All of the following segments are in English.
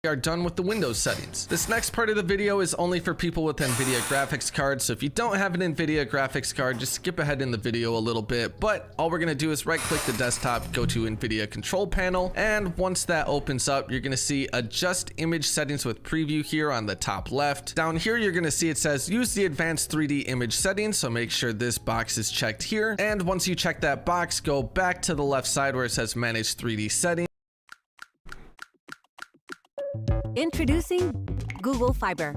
We are done with the Windows settings. This next part of the video is only for people with NVIDIA graphics cards, so if you don't have an NVIDIA graphics card, just skip ahead in the video a little bit, but all we're gonna do is right click the desktop, go to NVIDIA control panel, and once that opens up, you're gonna see adjust image settings with preview here on the top left. Down here, you're gonna see it says use the advanced 3D image settings, so make sure this box is checked here, and once you check that box, go back to the left side where it says manage 3D settings. Introducing Google Fiber.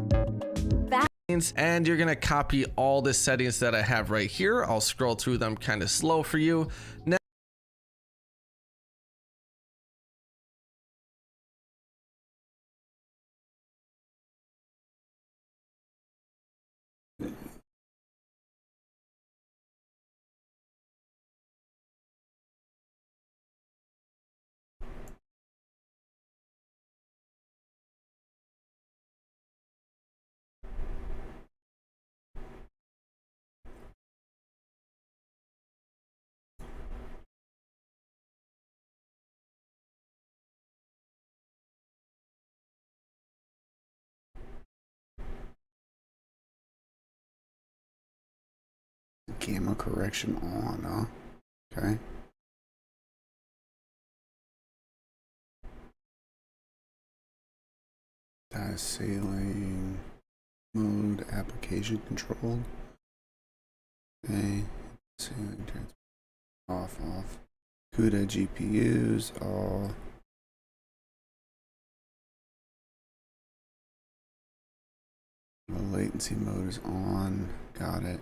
And you're gonna copy all the settings that I have right here. I'll scroll through them kind of slow for you. Now, Gamma correction on, huh? Okay. Data scaling mode application controlled. Okay. Scaling off. CUDA GPUs all. The latency mode is on. Got it.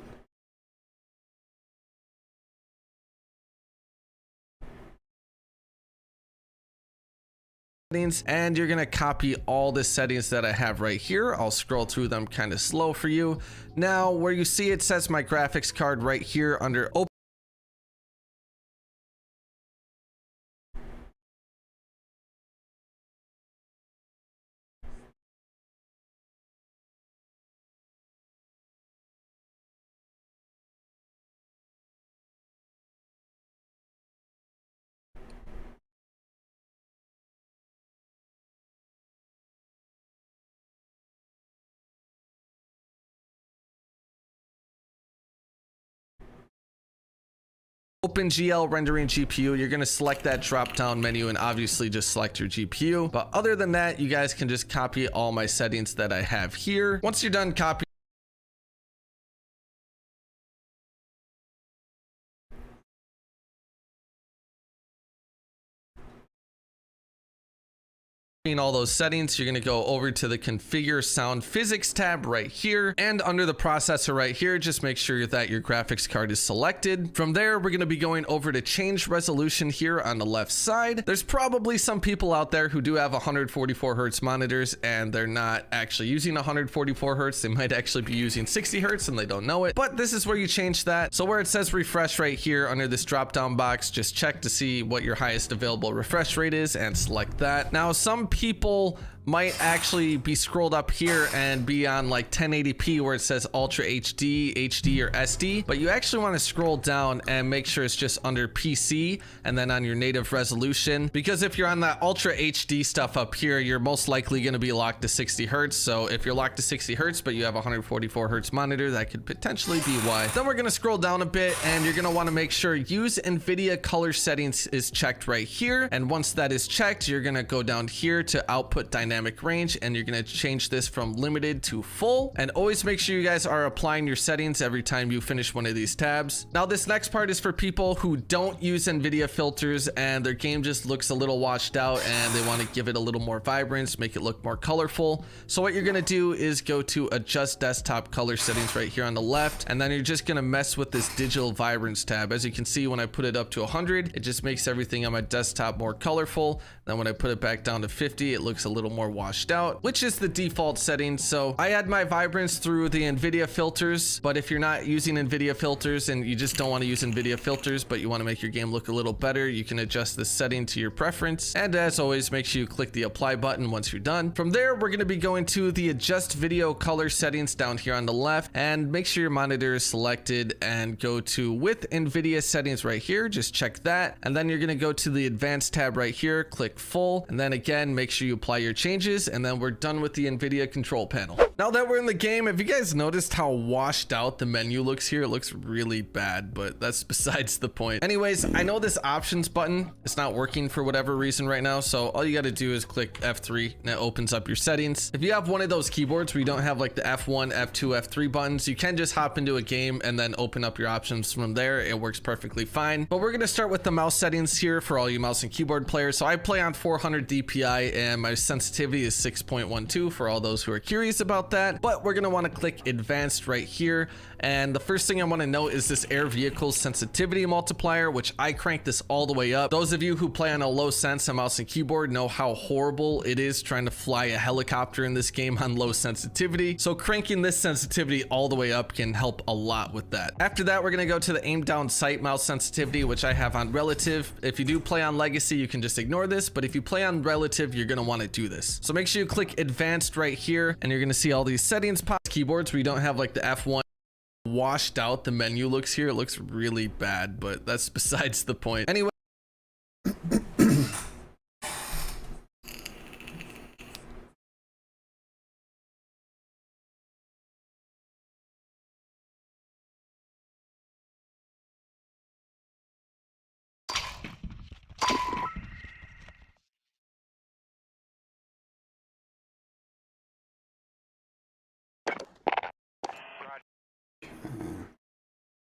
And you're gonna copy all the settings that I have right here. I'll scroll through them kind of slow for you. Now, where you see it says my graphics card right here under open. OpenGL rendering GPU, you're going to select that drop down menu and obviously just select your GPU. But other than that, you guys can just copy all my settings that I have here. Once you're done copying all those settings, you're going to go over to the configure sound physics tab right here, and under the processor right here, just make sure that your graphics card is selected. From there, we're going to be going over to change resolution here on the left side. There's probably some people out there who do have 144 hertz monitors and they're not actually using 144 hertz. They might actually be using 60 hertz and they don't know it, but this is where you change that. So where it says refresh right here under this drop down box, just check to see what your highest available refresh rate is and select that. Now, some people might actually be scrolled up here and be on like 1080p where it says Ultra HD, HD, or SD, but you actually want to scroll down and make sure it's just under PC and then on your native resolution, because if you're on that Ultra HD stuff up here, you're most likely going to be locked to 60 hertz. So if you're locked to 60 hertz but you have a 144 hertz monitor, that could potentially be why. Then we're going to scroll down a bit and you're going to want to make sure use NVIDIA color settings is checked right here, and once that is checked, you're going to go down here to output dynamic range and you're going to change this from limited to full, and always make sure you guys are applying your settings every time you finish one of these tabs. Now, this next part is for people who don't use NVIDIA filters and their game just looks a little washed out and they want to give it a little more vibrance, make it look more colorful. So what you're going to do is go to adjust desktop color settings right here on the left, and then you're just going to mess with this digital vibrance tab. As you can see, when I put it up to 100, it just makes everything on my desktop more colorful. Then when I put it back down to 50, it looks a little more washed out, which is the default setting. So I add my vibrance through the NVIDIA filters, but if you're not using NVIDIA filters and you just don't want to use NVIDIA filters, but you want to make your game look a little better, you can adjust this setting to your preference. And as always, make sure you click the apply button once you're done. From there, we're going to be going to the adjust video color settings down here on the left, and make sure your monitor is selected and go to with NVIDIA settings right here. Just check that. And then you're going to go to the advanced tab right here, click full, and then again, make sure you apply your changes. changes, and then we're done with the NVIDIA control panel. Now that we're in the game, have you guys noticed how washed out the menu looks here? It looks really bad, but that's besides the point. Anyways, I know this options button is not working for whatever reason right now, so all you got to do is click F3 and it opens up your settings. If you have one of those keyboards where you don't have like the F1, F2, F3 buttons, you can just hop into a game and then open up your options from there. It works perfectly fine. But we're going to start with the mouse settings here for all you mouse and keyboard players. So I play on 400 DPI and my sensitivity is 6.12 for all those who are curious about that. But we're going to want to click advanced right here. And the first thing I want to note is this air vehicle sensitivity multiplier, which I crank this all the way up. Those of you who play on a low sense on mouse and keyboard know how horrible it is trying to fly a helicopter in this game on low sensitivity. So cranking this sensitivity all the way up can help a lot with that. After that, we're going to go to the aim down sight mouse sensitivity, which I have on relative. If you do play on legacy, you can just ignore this, but if you play on relative, you're going to want to do this. So make sure you click advanced right here, and you're going to see all these settings pop. Keyboards where you don't have like the F1 washed out the menu looks here. It looks really bad, but that's besides the point. Anyway.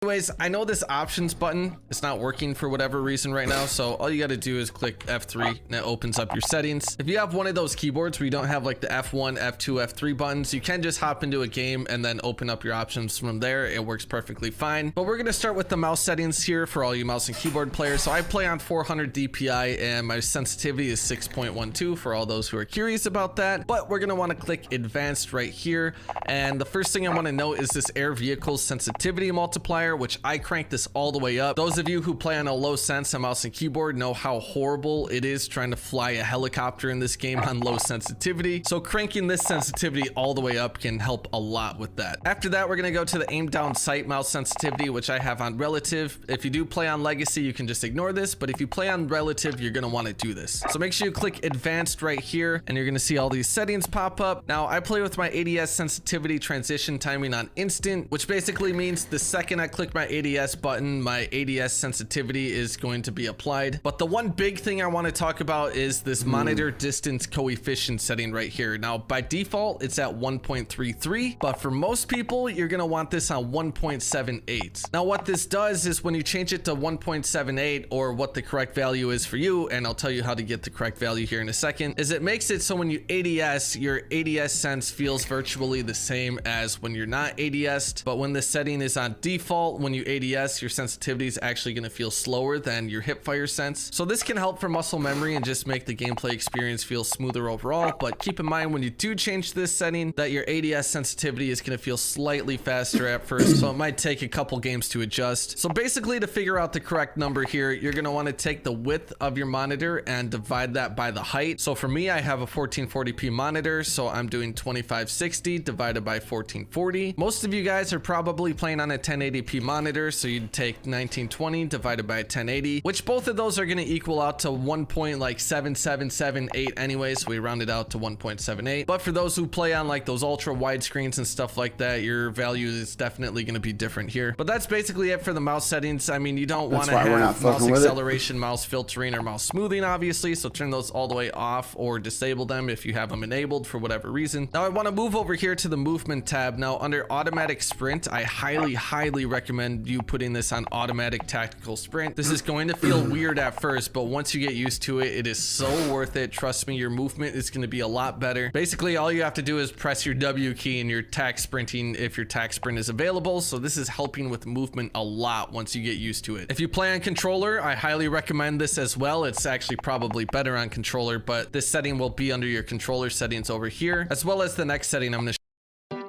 Anyways, I know this options button is not working for whatever reason right now, so all you got to do is click F3 and it opens up your settings. If you have one of those keyboards where you don't have like the F1, F2, F3 buttons, you can just hop into a game and then open up your options from there. It works perfectly fine. But we're going to start with the mouse settings here for all you mouse and keyboard players. So I play on 400 DPI and my sensitivity is 6.12 for all those who are curious about that. But we're going to want to click advanced right here. And the first thing I want to note is this air vehicle sensitivity multiplier, which I crank this all the way up. Those of you who play on a low sense on mouse and keyboard know how horrible it is trying to fly a helicopter in this game on low sensitivity. So cranking this sensitivity all the way up can help a lot with that. After that, we're going to go to the aim down sight mouse sensitivity, which I have on relative. If you do play on legacy, you can just ignore this, but if you play on relative, you're going to want to do this. So make sure you click advanced right here, and you're going to see all these settings pop up. Now I play with my ADS sensitivity transition timing on instant, which basically means the second I click my ADS button, my ADS sensitivity is going to be applied. But the one big thing I want to talk about is this monitor distance coefficient setting right here. Now by default, it's at 1.33, but for most people, you're going to want this on 1.78. Now what this does is when you change it to 1.78, or what the correct value is for you, and I'll tell you how to get the correct value here in a second, is it makes it so when you ADS, your ADS sense feels virtually the same as when you're not ADS'd. But when the setting is on default, when you ADS, your sensitivity is actually going to feel slower than your hipfire sense. So this can help for muscle memory and just make the gameplay experience feel smoother overall. But keep in mind when you do change this setting that your ADS sensitivity is going to feel slightly faster at first, so it might take a couple games to adjust. So basically, to figure out the correct number here, you're going to want to take the width of your monitor and divide that by the height. So for me, I have a 1440p monitor, so I'm doing 2560 divided by 1440. Most of you guys are probably playing on a 1080p monitor, so you'd take 1920 divided by 1080, which both of those are going to equal out to 1.7778 anyway, so we round it out to 1.78. But for those who play on like those ultra wide screens and stuff like that, your value is definitely going to be different here. But that's basically it for the mouse settings. I mean, you don't want to have mouse acceleration, mouse filtering, or mouse smoothing, obviously, so turn those all the way off or disable them if you have them enabled for whatever reason. Now I want to move over here to the movement tab. Now under automatic sprint, I highly recommend you putting this on automatic tactical sprint. This is going to feel weird at first, but once you get used to it, it is so worth it. Trust me, your movement is going to be a lot better. Basically, all you have to do is press your W key and your tac sprinting if your tac sprint is available. So this is helping with movement a lot once you get used to it. If you play on controller, I highly recommend this as well. It's actually probably better on controller, but this setting will be under your controller settings over here, as well as the next setting I'm going to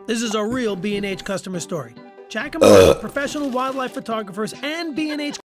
This is a real B&H customer story. Check them out, professional wildlife photographers and B&H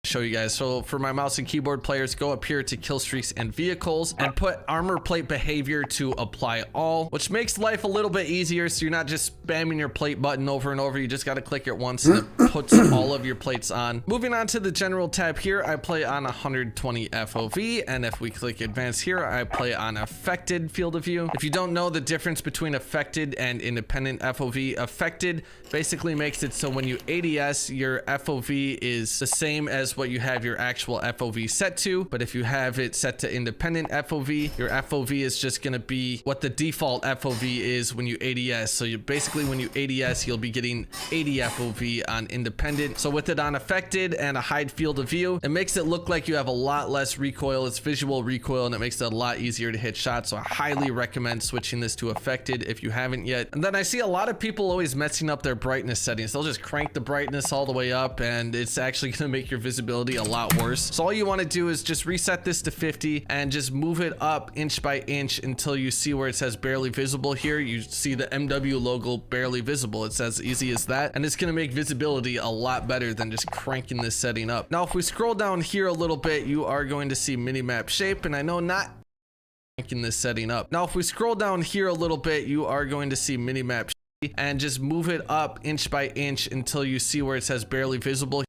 show you guys. So for my mouse and keyboard players, go up here to kill streaks and vehicles and put armor plate behavior to apply all, which makes life a little bit easier. So you're not just spamming your plate button over and over. You just got to click it once and it puts all of your plates on. Moving on to the general tab here, I play on 120 FOV. And if we click advanced here, I play on affected field of view. If you don't know the difference between affected and independent FOV, affected basically makes it so when you ADS, your FOV is the same as what you have your actual FOV set to. But if you have it set to independent FOV, your FOV is just going to be what the default FOV is when you ADS. So you basically, when you ADS, you'll be getting 80 FOV on independent. So with it on affected and a hide field of view, it makes it look like you have a lot less recoil. It's visual recoil and it makes it a lot easier to hit shots. So I highly recommend switching this to affected if you haven't yet. And then I see a lot of people always messing up their brightness settings. They'll just crank the brightness all the way up and it's actually going to make your visibility a lot worse. So all you want to do is just reset this to 50 and just move it up inch by inch until you see where it says barely visible here. You see the MW logo barely visible. It's as easy as that. And it's going to make visibility a lot better than just cranking this setting up. Now, if we scroll down here a little bit, you are going to see minimap shape. And I know not cranking this setting up. Now, if we scroll down here a little bit, you are going to see minimap shape and just move it up inch by inch until you see where it says barely visible.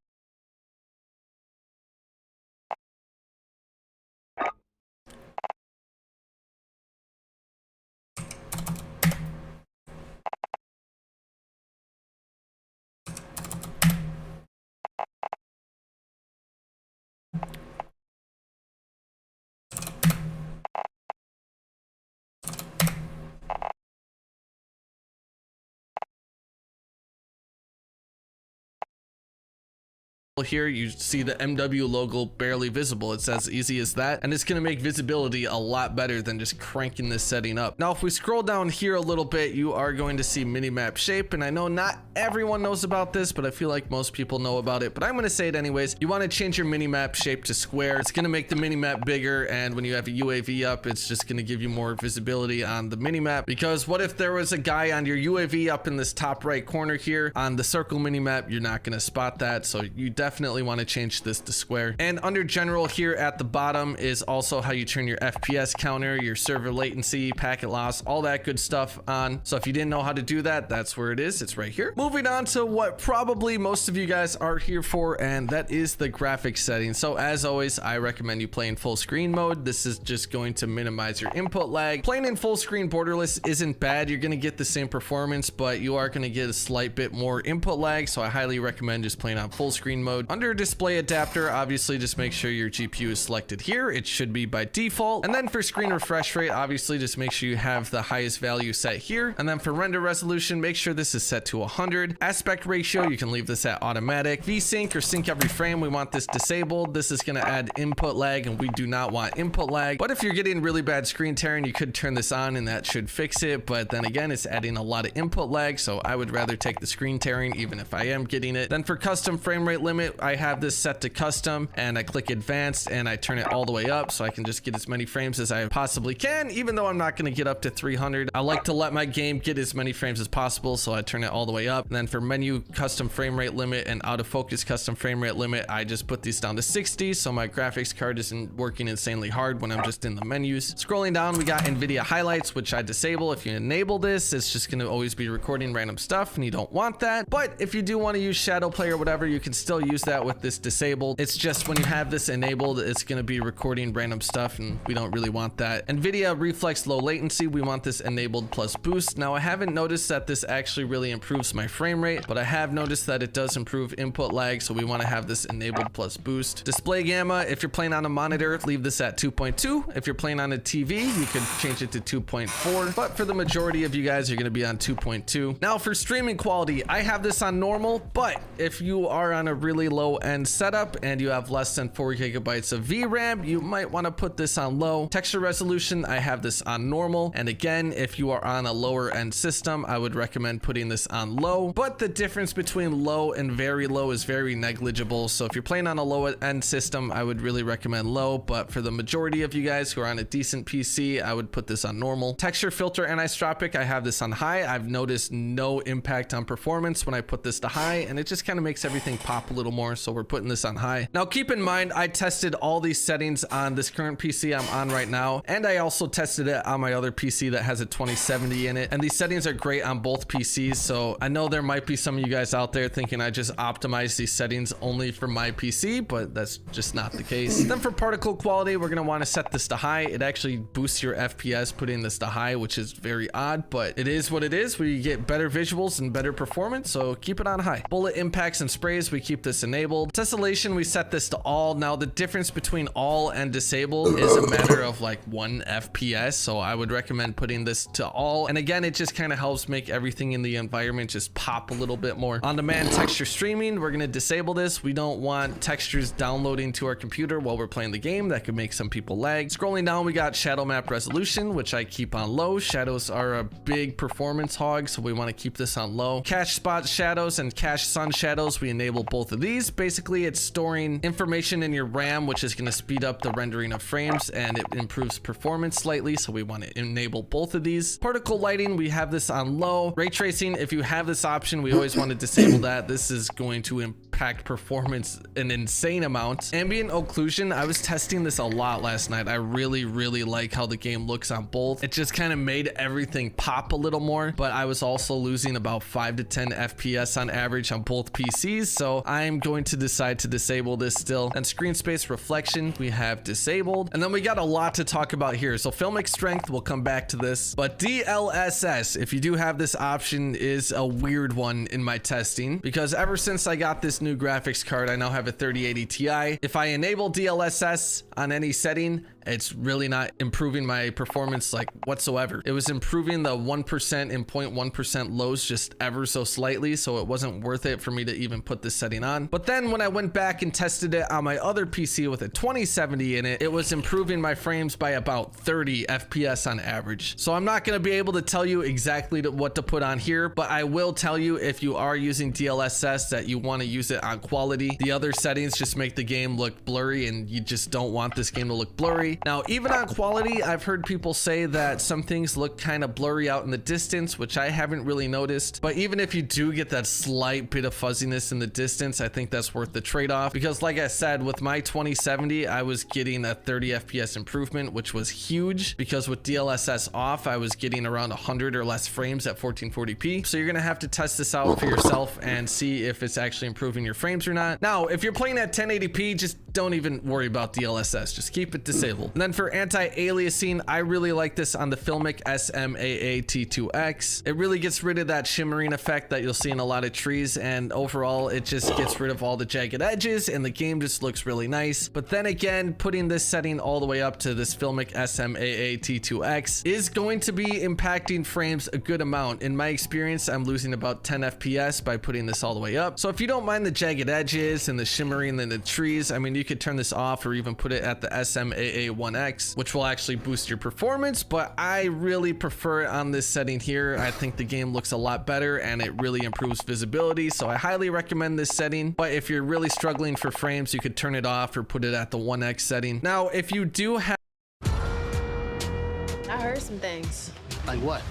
Here you see the MW logo barely visible. It's as easy as that, and it's going to make visibility a lot better than just cranking this setting up. Now, if we scroll down here a little bit, you are going to see minimap shape, and I know not everyone knows about this, but I feel like most people know about it, but I'm going to say it anyways. You want to change your minimap shape to square. It's going to make the minimap bigger, and when you have a UAV up, it's just going to give you more visibility on the minimap. Because what if there was a guy on your UAV up in this top right corner here on the circle minimap? You're not going to spot that, so you definitely want to change this to square. And under general here at the bottom is also how you turn your FPS counter, your server latency, packet loss, all that good stuff on. So if you didn't know how to do that, that's where it is. It's right here. Moving on to what probably most of you guys are here for, and that is the graphics setting. So as always, I recommend you play in full screen mode. This is just going to minimize your input lag. Playing in full screen borderless isn't bad. You're going to get the same performance, but you are going to get a slight bit more input lag. So I highly recommend just playing on full screen mode. Under display adapter, obviously just make sure your GPU is selected here. It should be by default. And then for screen refresh rate, obviously just make sure you have the highest value set here. And then for render resolution, make sure this is set to 100. Aspect ratio, you can leave this at automatic. VSync or sync every frame, we want this disabled. This is going to add input lag and we do not want input lag. But if you're getting really bad screen tearing, you could turn this on and that should fix it. But then again, it's adding a lot of input lag. So I would rather take the screen tearing even if I am getting it. Then for custom frame rate limit, I have this set to custom and I click advanced and I turn it all the way up so I can just get as many frames as I possibly can, even though I'm not going to get up to 300. I like to let my game get as many frames as possible, so I turn it all the way up. And then for menu custom frame rate limit and out of focus custom frame rate limit, I just put these down to 60 so my graphics card isn't working insanely hard when I'm just in the menus. Scrolling down, we got NVIDIA highlights, which I disable. If you enable this, it's just going to always be recording random stuff and you don't want that. But if you do want to use shadow play or whatever, you can still use that with this disabled. It's just when you have this enabled, it's going to be recording random stuff and we don't really want that. NVIDIA reflex low latency, we want this enabled plus boost. Now I haven't noticed that this actually really improves my frame rate, but I have noticed that it does improve input lag, so we want to have this enabled plus boost. Display gamma, if you're playing on a monitor, leave this at 2.2. If you're playing on a TV, you could change it to 2.4, but for the majority of you guys, you're going to be on 2.2. Now for streaming quality, I have this on normal, but if you are on a really low end setup and you have less than 4 gigabytes of VRAM, you might want to put this on low. Texture resolution, I have this on normal. And again, if you are on a lower end system, I would recommend putting this on low, but the difference between low and very low is very negligible. So if you're playing on a low end system, I would really recommend low, but for the majority of you guys who are on a decent PC, I would put this on normal. Texture filter anisotropic, I have this on high. I've noticed no impact on performance when I put this to high, and it just kind of makes everything pop a little little more. So we're putting this on high. Now keep in mind, I tested all these settings on this current PC I'm on right now, and I also tested it on my other PC that has a 2070 in it. And these settings are great on both PCs. So I know there might be some of you guys out there thinking I just optimize these settings only for my PC, but that's just not the case. Then for particle quality, we're gonna want to set this to high. It actually boosts your FPS putting this to high, which is very odd, but it is what it is. We get better visuals and better performance, so keep it on high. Bullet impacts and sprays, we keep this enabled. Tessellation, we set this to all. Now the difference between all and disable is a matter of like 1 FPS, so I would recommend putting this to all. And again, it just kind of helps make everything in the environment just pop a little bit more. On-demand texture streaming, we're gonna disable this. We don't want textures downloading to our computer while we're playing the game. That could make some people lag. Scrolling down, we got shadow map resolution, which I keep on low. Shadows are a big performance hog, so we want to keep this on low. Cache spot shadows and cache sun shadows, we enable both of these. Basically, it's storing information in your RAM, which is going to speed up the rendering of frames, and it improves performance slightly, so we want to enable both of these. Particle lighting, we have this on low. Ray tracing, if you have this option, we always want to disable that. This is going to impact performance an insane amount. Ambient occlusion, I was testing this a lot last night. I really like how the game looks on both. It just kind of made everything pop a little more, but I was also losing about 5 to 10 FPS on average on both PCs, so I'm going to decide to disable this still. And screen space reflection, we have disabled. And then we got a lot to talk about here. So filmic strength, we'll come back to this, but DLSS, if you do have this option, is a weird one in my testing, because ever since I got this new graphics card, I now have a 3080 Ti. If I enable DLSS on any setting, it's really not improving my performance like whatsoever. It was improving the 1% and 0.1% lows just ever so slightly, so it wasn't worth it for me to even put this setting on. But then when I went back and tested it on my other PC with a 2070 in it, it was improving my frames by about 30 FPS on average. So I'm not going to be able to tell you exactly what to put on here, but I will tell you, if you are using DLSS, that you want to use it on quality. The other settings just make the game look blurry, and you just don't want this game to look blurry. Now, even on quality, I've heard people say that some things look kind of blurry out in the distance, which I haven't really noticed. But even if you do get that slight bit of fuzziness in the distance, I think that's worth the trade-off, because like I said, with my 2070, I was getting a 30 FPS improvement, which was huge, because with DLSS off, I was getting around 100 or less frames at 1440p. So you're gonna have to test this out for yourself and see if it's actually improving your frames or not. Now, if you're playing at 1080p, just don't even worry about DLSS. Just keep it disabled. And then for anti-aliasing, I really like this on the Filmic SMAA T2X. It really gets rid of that shimmering effect that you'll see in a lot of trees, and overall, it just gets rid of all the jagged edges, and the game just looks really nice. But then again, putting this setting all the way up to this Filmic SMAA T2X is going to be impacting frames a good amount. In my experience, I'm losing about 10 FPS by putting this all the way up. So if you don't mind the jagged edges and the shimmering in the trees, I mean, you could turn this off or even put it at the SMAA 1X, which will actually boost your performance, but I really prefer it on this setting here. I think the game looks a lot better and it really improves visibility, so I highly recommend this setting. But if you're really struggling for frames, you could turn it off or put it at the 1X setting. Now, if you do have... I heard some things. Like what?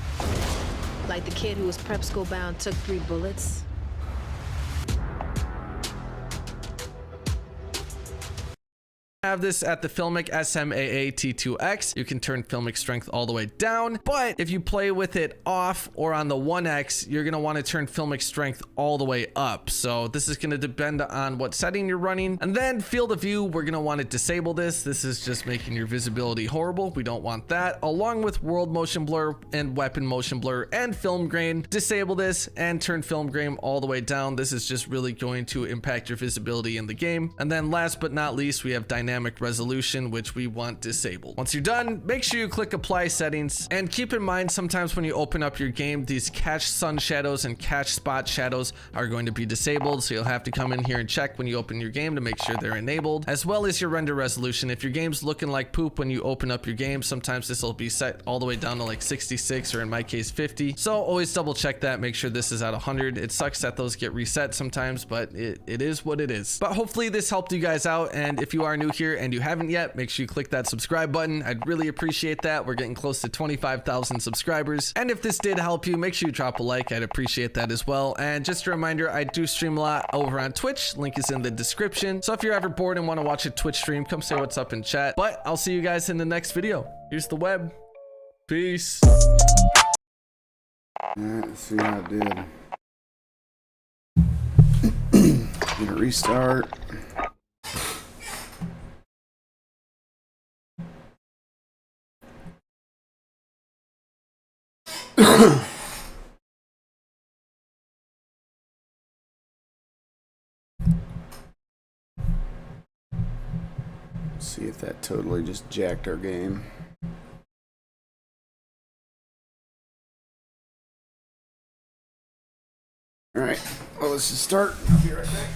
Like the kid who was prep school bound took 3 bullets. Have this at the Filmic SMAA T2X, you can turn filmic strength all the way down, but if you play with it off or on the 1X, you're going to want to turn filmic strength all the way up. So this is going to depend on what setting you're running. And then field of view, we're going to want to disable this. This is just making your visibility horrible. We don't want that. Along with world motion blur and weapon motion blur and film grain, disable this and turn film grain all the way down. This is just really going to impact your visibility in the game. And then last but not least, we have dynamic resolution, which we want disabled. Once you're done, make sure you click apply settings, and keep in mind, sometimes when you open up your game, these cache sun shadows and cache spot shadows are going to be disabled, so you'll have to come in here and check when you open your game to make sure they're enabled, as well as your render resolution. If your game's looking like poop when you open up your game, sometimes this will be set all the way down to like 66, or in my case 50, so always double check that. Make sure this is at 100. It sucks that those get reset sometimes, but it is what it is. But hopefully this helped you guys out, and if you are new here, here and you haven't yet, make sure you click that subscribe button. I'd really appreciate that. We're getting close to 25,000 subscribers. And if this did help you, make sure you drop a like. I'd appreciate that as well. And just a reminder, I do stream a lot over on Twitch. Link is in the description. So if you're ever bored and want to watch a Twitch stream, come say what's up in chat. But I'll see you guys in the next video. Here's the web. Peace. Alright, let's see how it did. Gonna restart. See if that totally just jacked our game. Alright, well, let's just start. I'll be right back.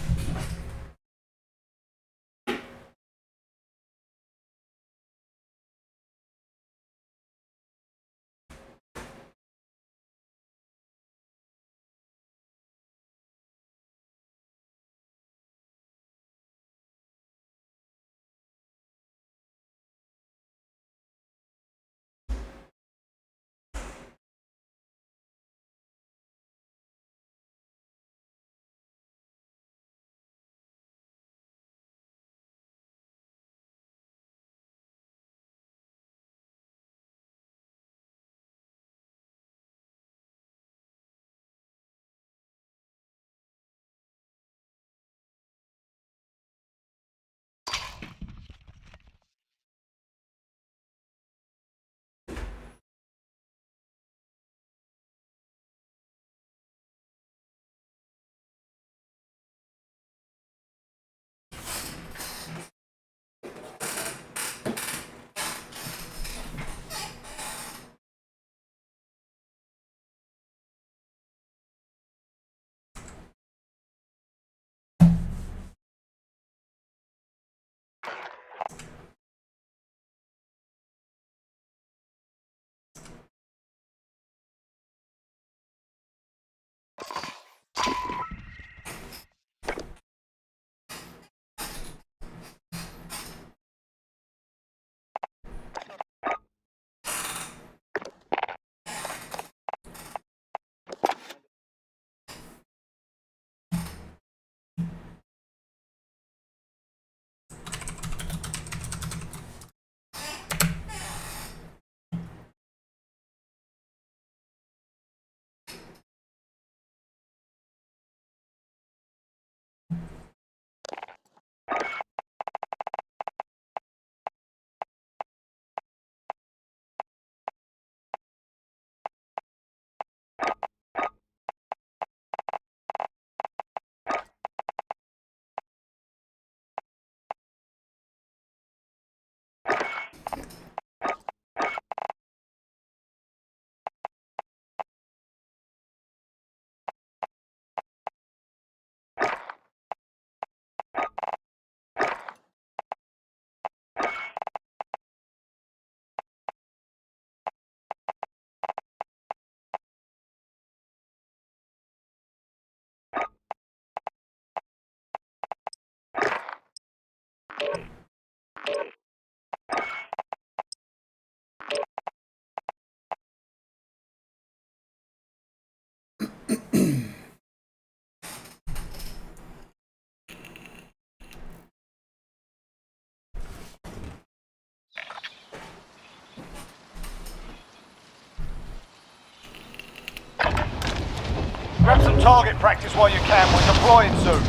Grab some target practice while you can. We're deploying soon.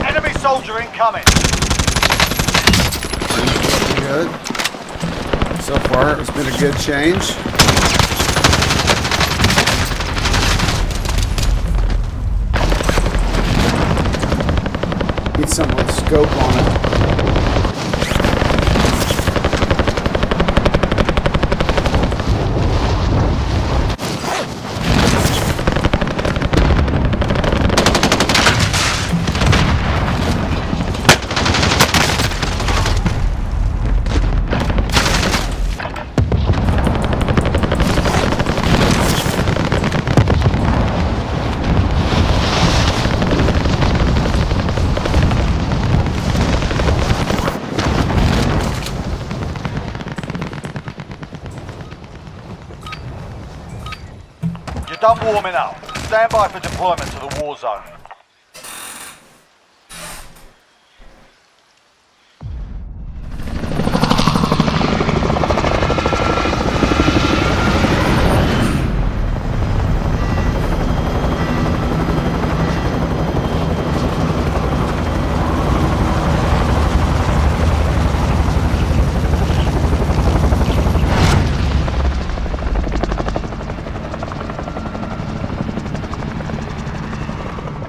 Enemy soldier incoming. Good. So far, it's been a good change. Need something with scope on it. Done warming up. Stand by for deployment to the war zone.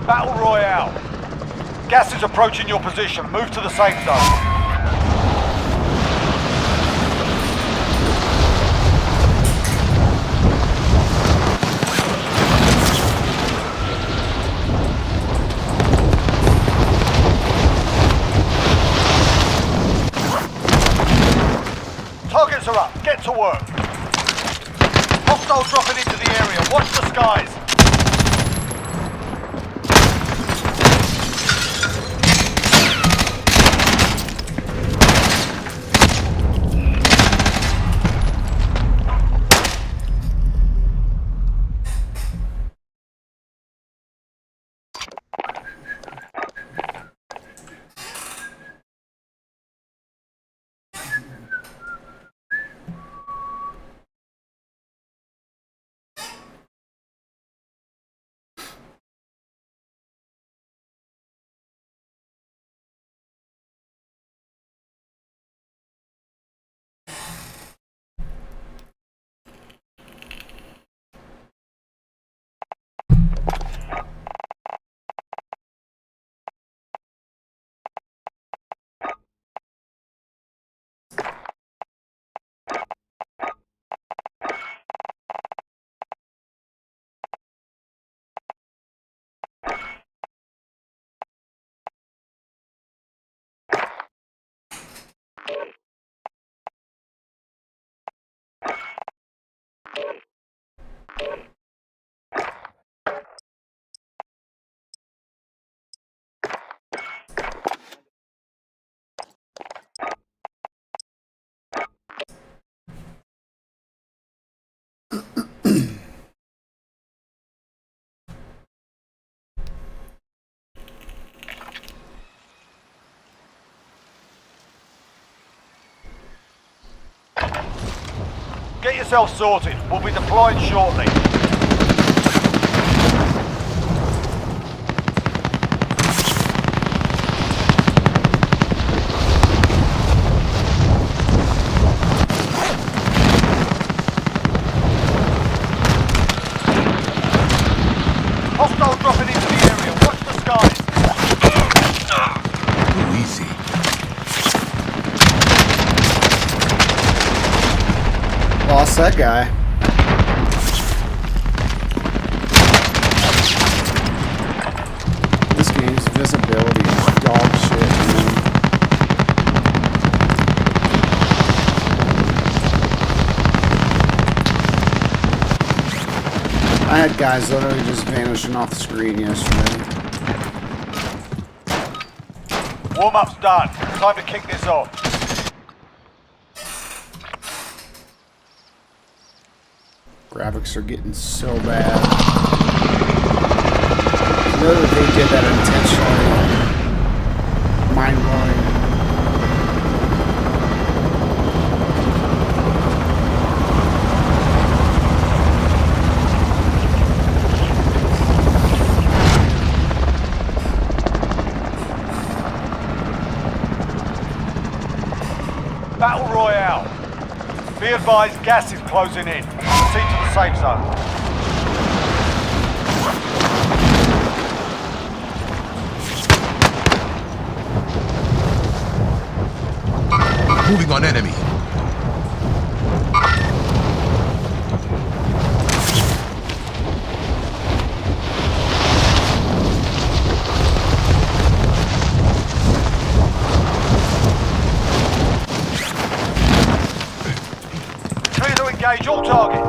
Battle Royale. Gas is approaching your position. Move to the safe zone. Targets are up. Get to work. Hostiles dropping into the area. Watch the skies. Get yourself sorted. We'll be deploying shortly. Hostiles dropping into the area. Watch the skies. Easy. Lost that guy. This game's visibility is dog shit, man. I had guys literally just vanishing off the screen yesterday. Warm-up's done. Time to kick this off. Graphics are getting so bad. I know that they did that intentionally. Mind-blowing. Battle Royale. Be advised, gas is closing in. Proceed to the safe zone. Moving on enemy. Clear to engage all targets.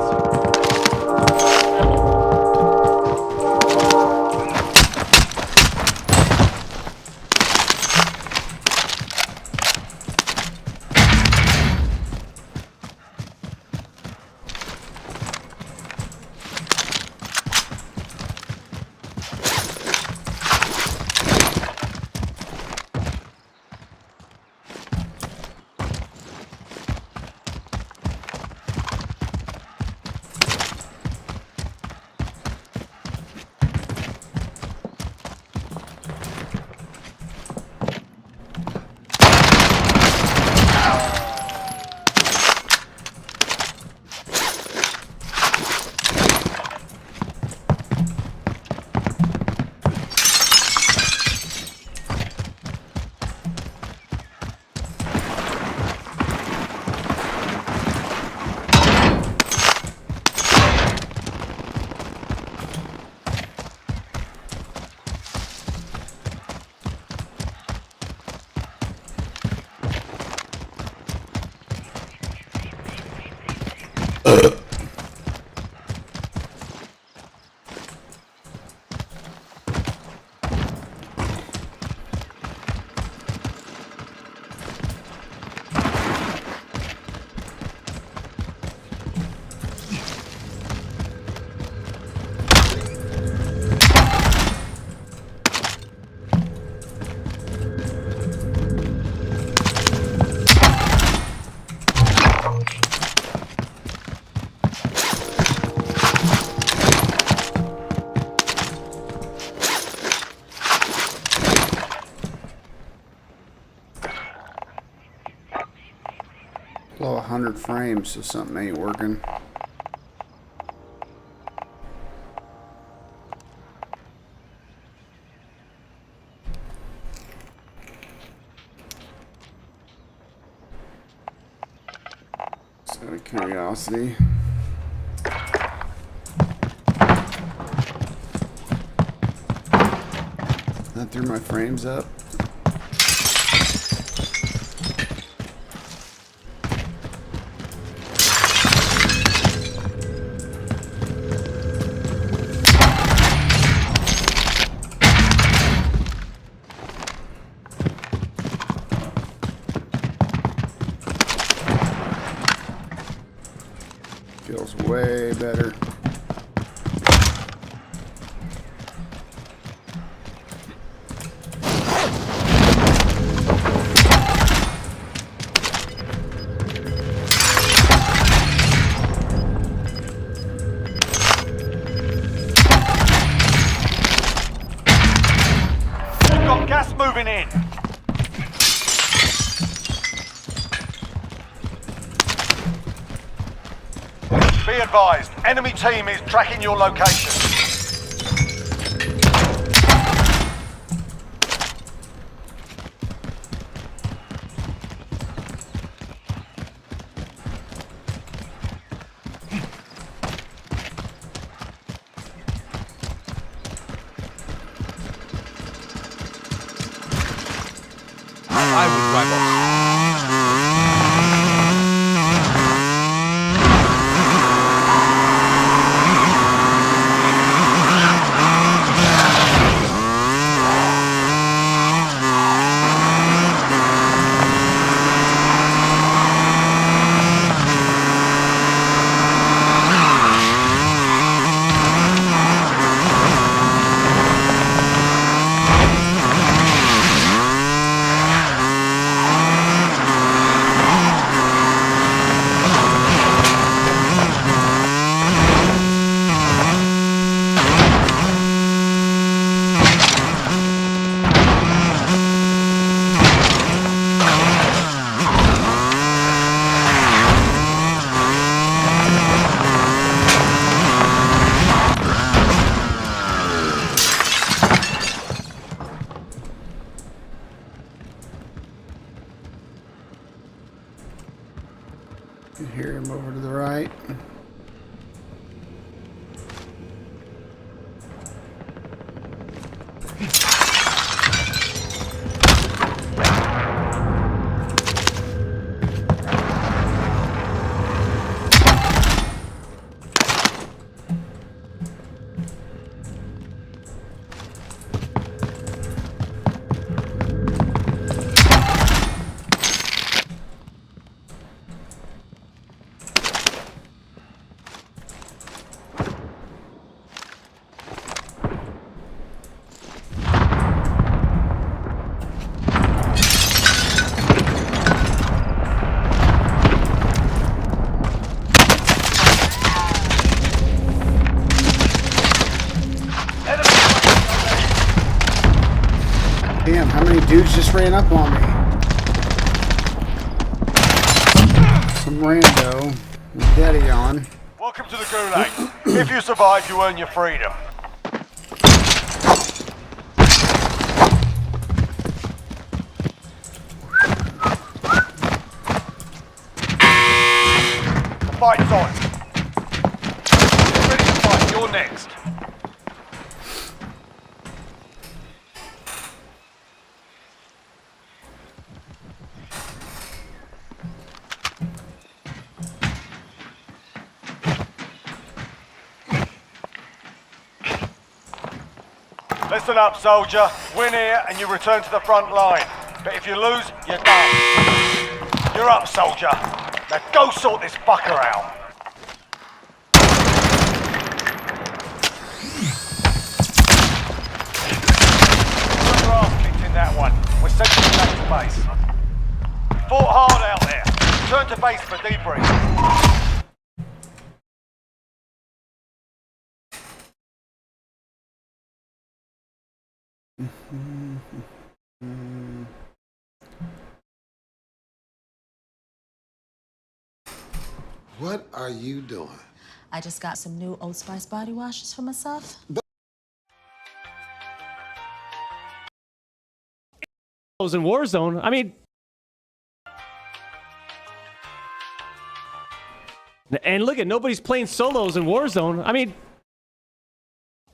Below 100 frames, so something ain't working. Just out of curiosity. That threw my frames up. Feels way better. We've got gas moving in. Be advised, enemy team is tracking your location. I would rival. You can hear him over to the right. Damn, how many dudes just ran up on me? Some rando with daddy on. Welcome to the Gulag. If you survive, you earn your freedom. The fight's on. Get ready to fight. You're next. Listen up, soldier. Win here and you return to the front line. But if you lose, you're done. You're up, soldier. Now go sort this fucker out. Got your ass kicked in that one. We're sending you back to base. Fought hard out there. Return to base for debrief. What are you doing? I just got some new Old Spice body washes for myself. In Warzone, I mean, and look at nobody's playing solos in Warzone. I mean,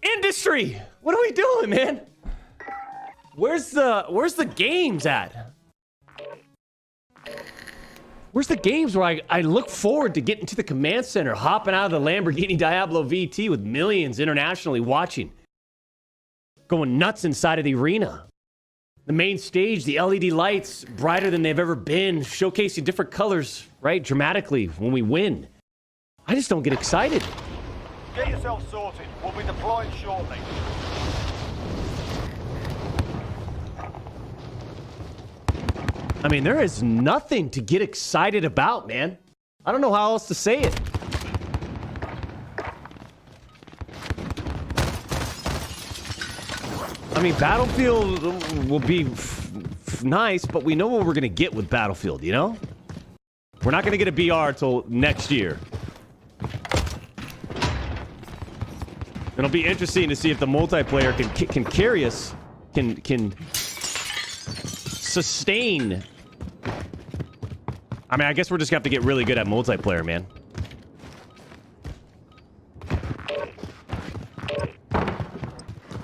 industry, what are we doing, man? Where's the games at? Where's the games where I look forward to getting to the command center, hopping out of the Lamborghini Diablo VT with millions internationally watching, going nuts inside of the arena? The main stage, the LED lights, brighter than they've ever been, showcasing different colors, right, dramatically when we win. I just don't get excited. Get yourself sorted. We'll be deploying shortly. I mean, there is nothing to get excited about, man. I don't know how else to say it. I mean, Battlefield will be nice, but we know what we're going to get with Battlefield, you know? We're not going to get a BR till next year. It'll be interesting to see if the multiplayer can carry us, can sustain. I mean, I guess we're just going to have to get really good at multiplayer, man.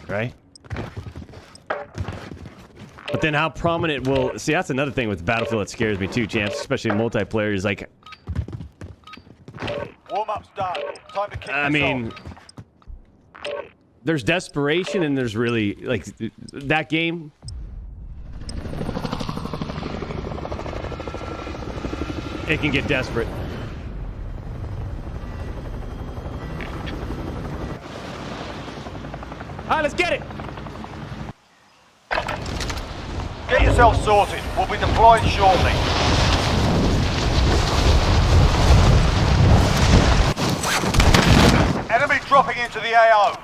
Right? But then how prominent will... See, that's another thing with Battlefield that scares me too, champs. Especially in multiplayer is like... Warm-up's done. Time to kick I mean... There's desperation and there's really... Like, that game... It can get desperate. Alright, let's get it! Get yourself sorted. We'll be deploying shortly. Enemy dropping into the AO.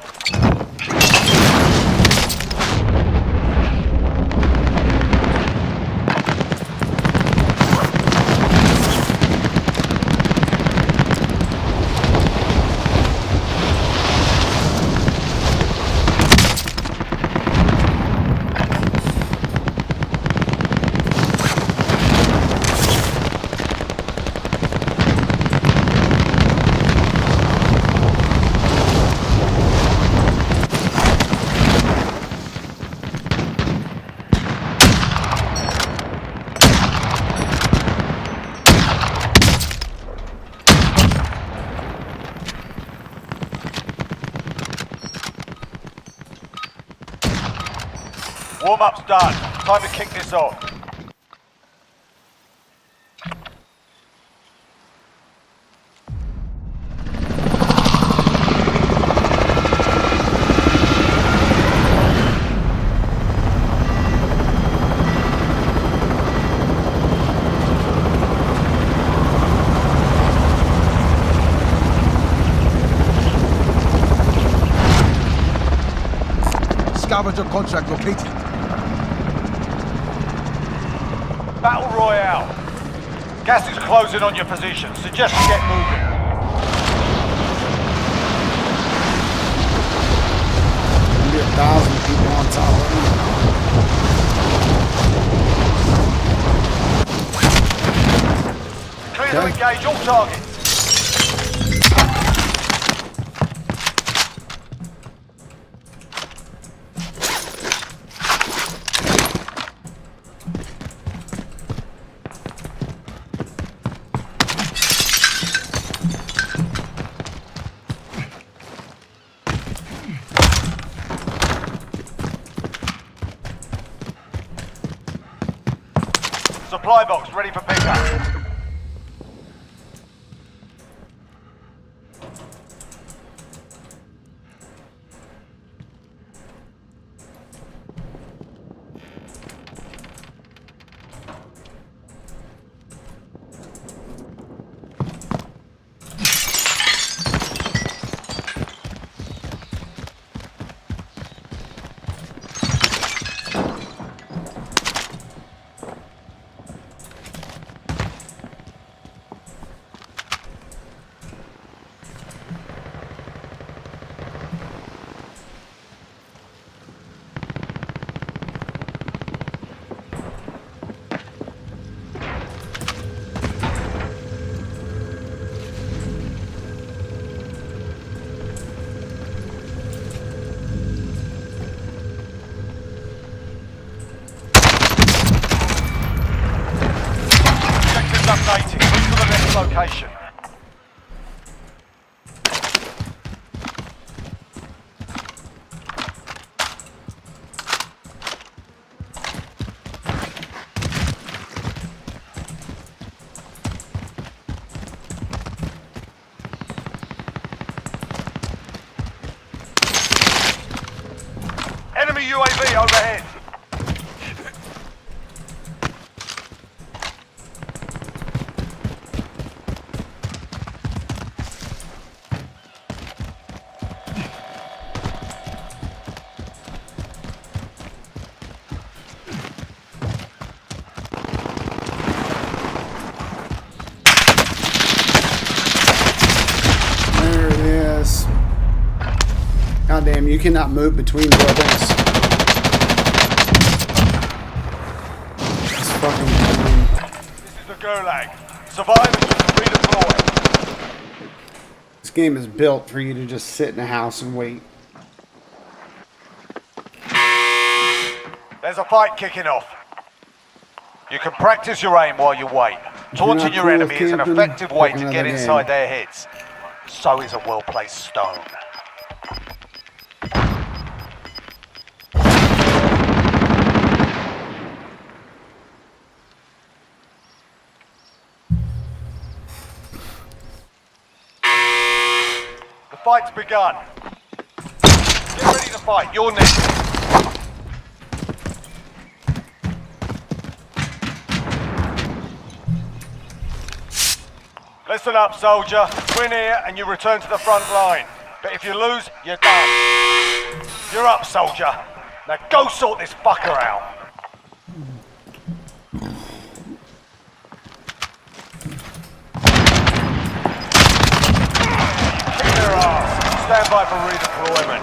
Warm-up's done. Time to kick this off. Scavenger contract located. Battle Royale. Gas is closing on your position. Suggest you get moving. There'll be 1,000 people on top of me. Clear to engage all targets. Supply box ready for pickup. Enemy UAV overhead. There it is. God damn, you cannot move between buildings. It's fucking This is the Gulag. Survivors can redeploy. This game is built for you to just sit in a house and wait. There's a fight kicking off. You can practice your aim while you wait. Taunting your cool with enemy is an camping, effective way pick to another get inside game. their heads. So is a well-placed stone. The fight's begun. Get ready to fight. You're next. Listen up, soldier. Win here and you return to the front line. But if you lose, you're done. You're up, soldier. Now go sort this fucker out. Kick their ass. Stand by for redeployment.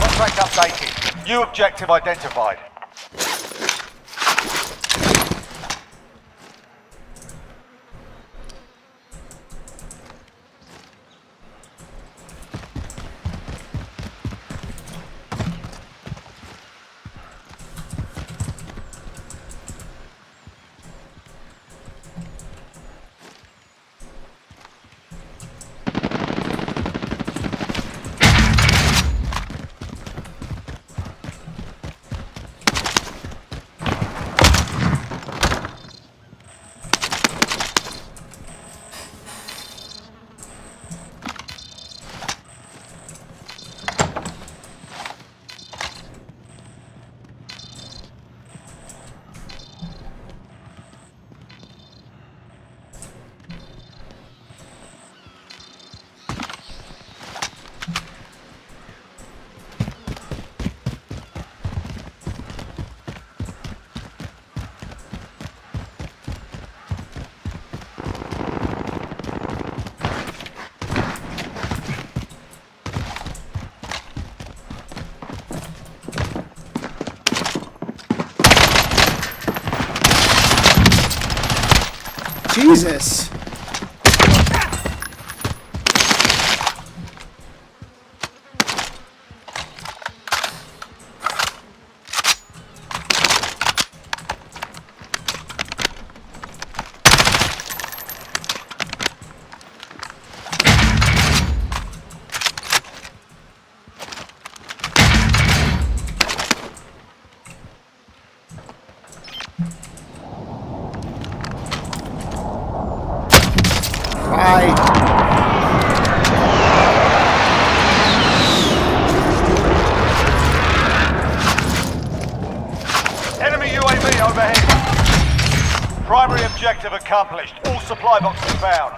Contract updated. New objective identified. Jesus. Bye. Enemy UAV overhead. Primary objective accomplished. All supply boxes found.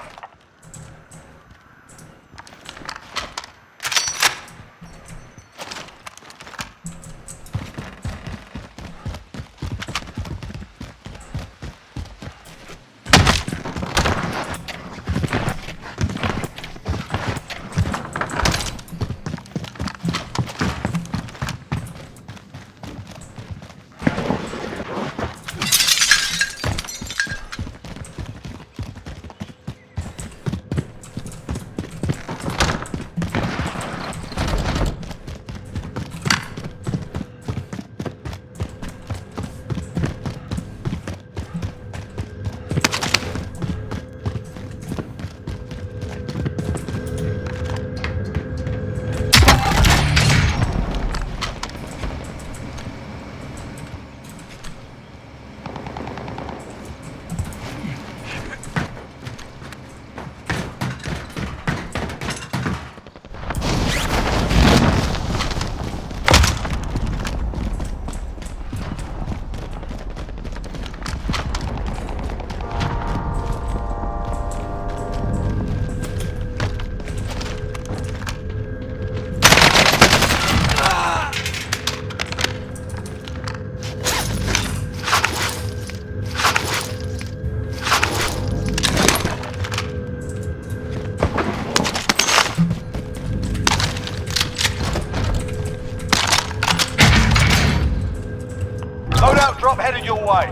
way.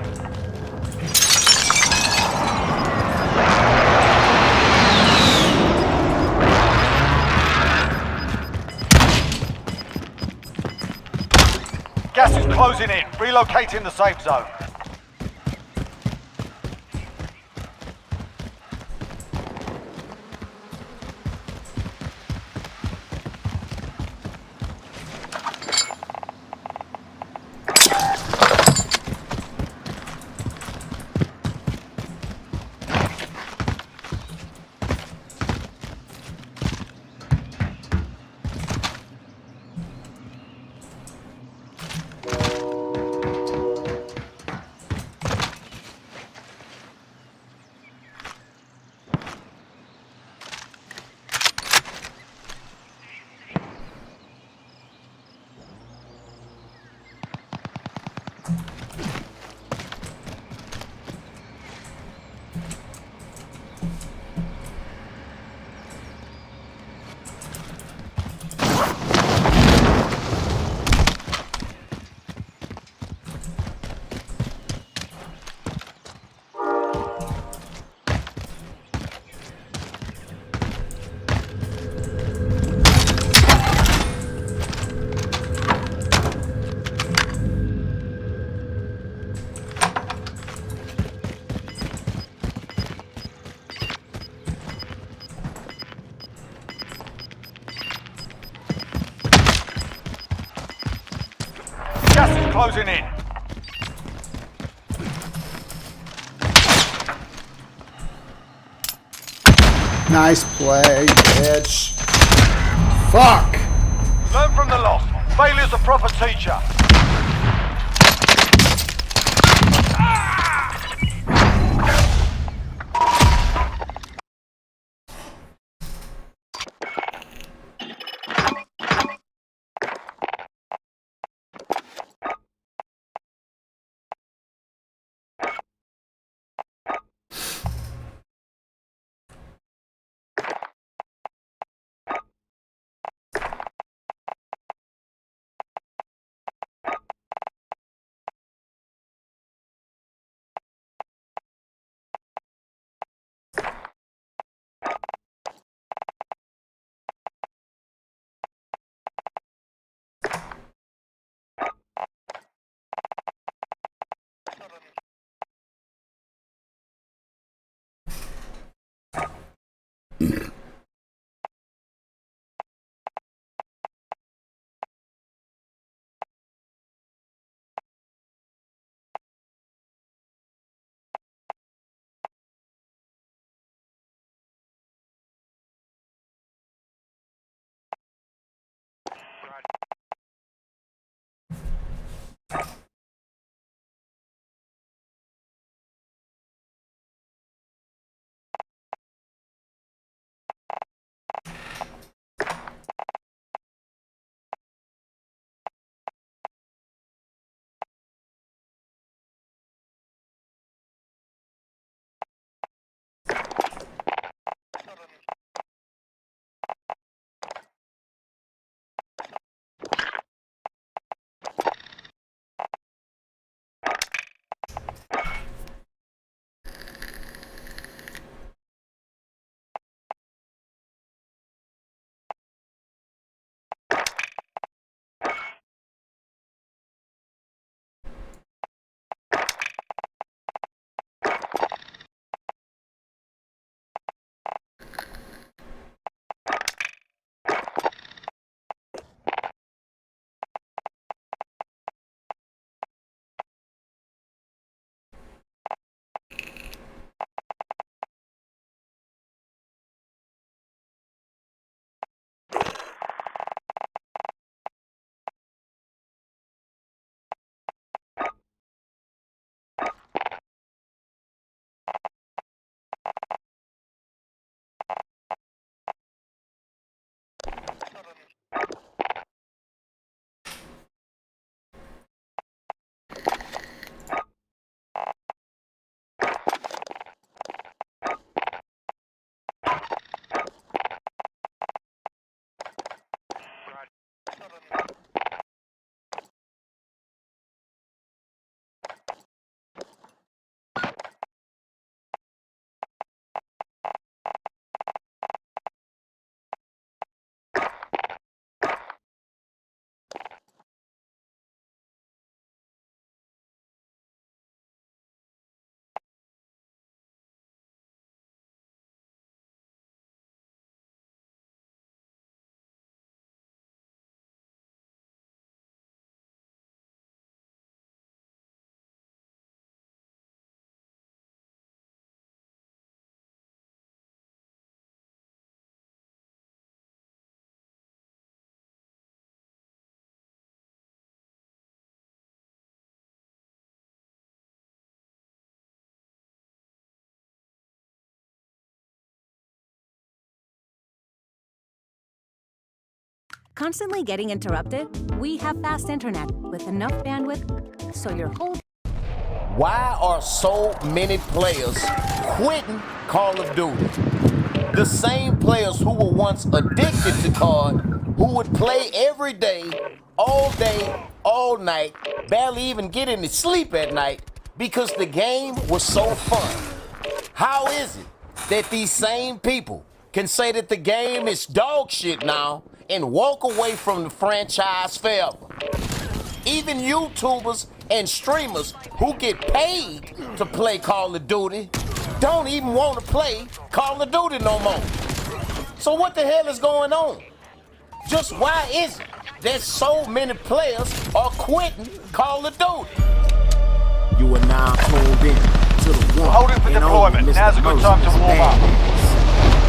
Gas is closing in. Relocating the safe zone. Gas is closing in. Nice play, bitch. Fuck! Learn from the loss. Failure's a proper teacher. Constantly getting interrupted? We have fast internet with enough bandwidth so your whole Why are so many players quitting Call of Duty? The same players who were once addicted to COD, who would play every day, all night, barely even get any sleep at night because the game was so fun. How is it that these same people can say that the game is dog shit now and walk away from the franchise forever? Even YouTubers and streamers who get paid to play Call of Duty don't even want to play Call of Duty no more. So what the hell is going on? Just why is it that so many players are quitting Call of Duty? You are now tuned in to the one Holding for and deployment. only Mr. Now's a good time to warm up.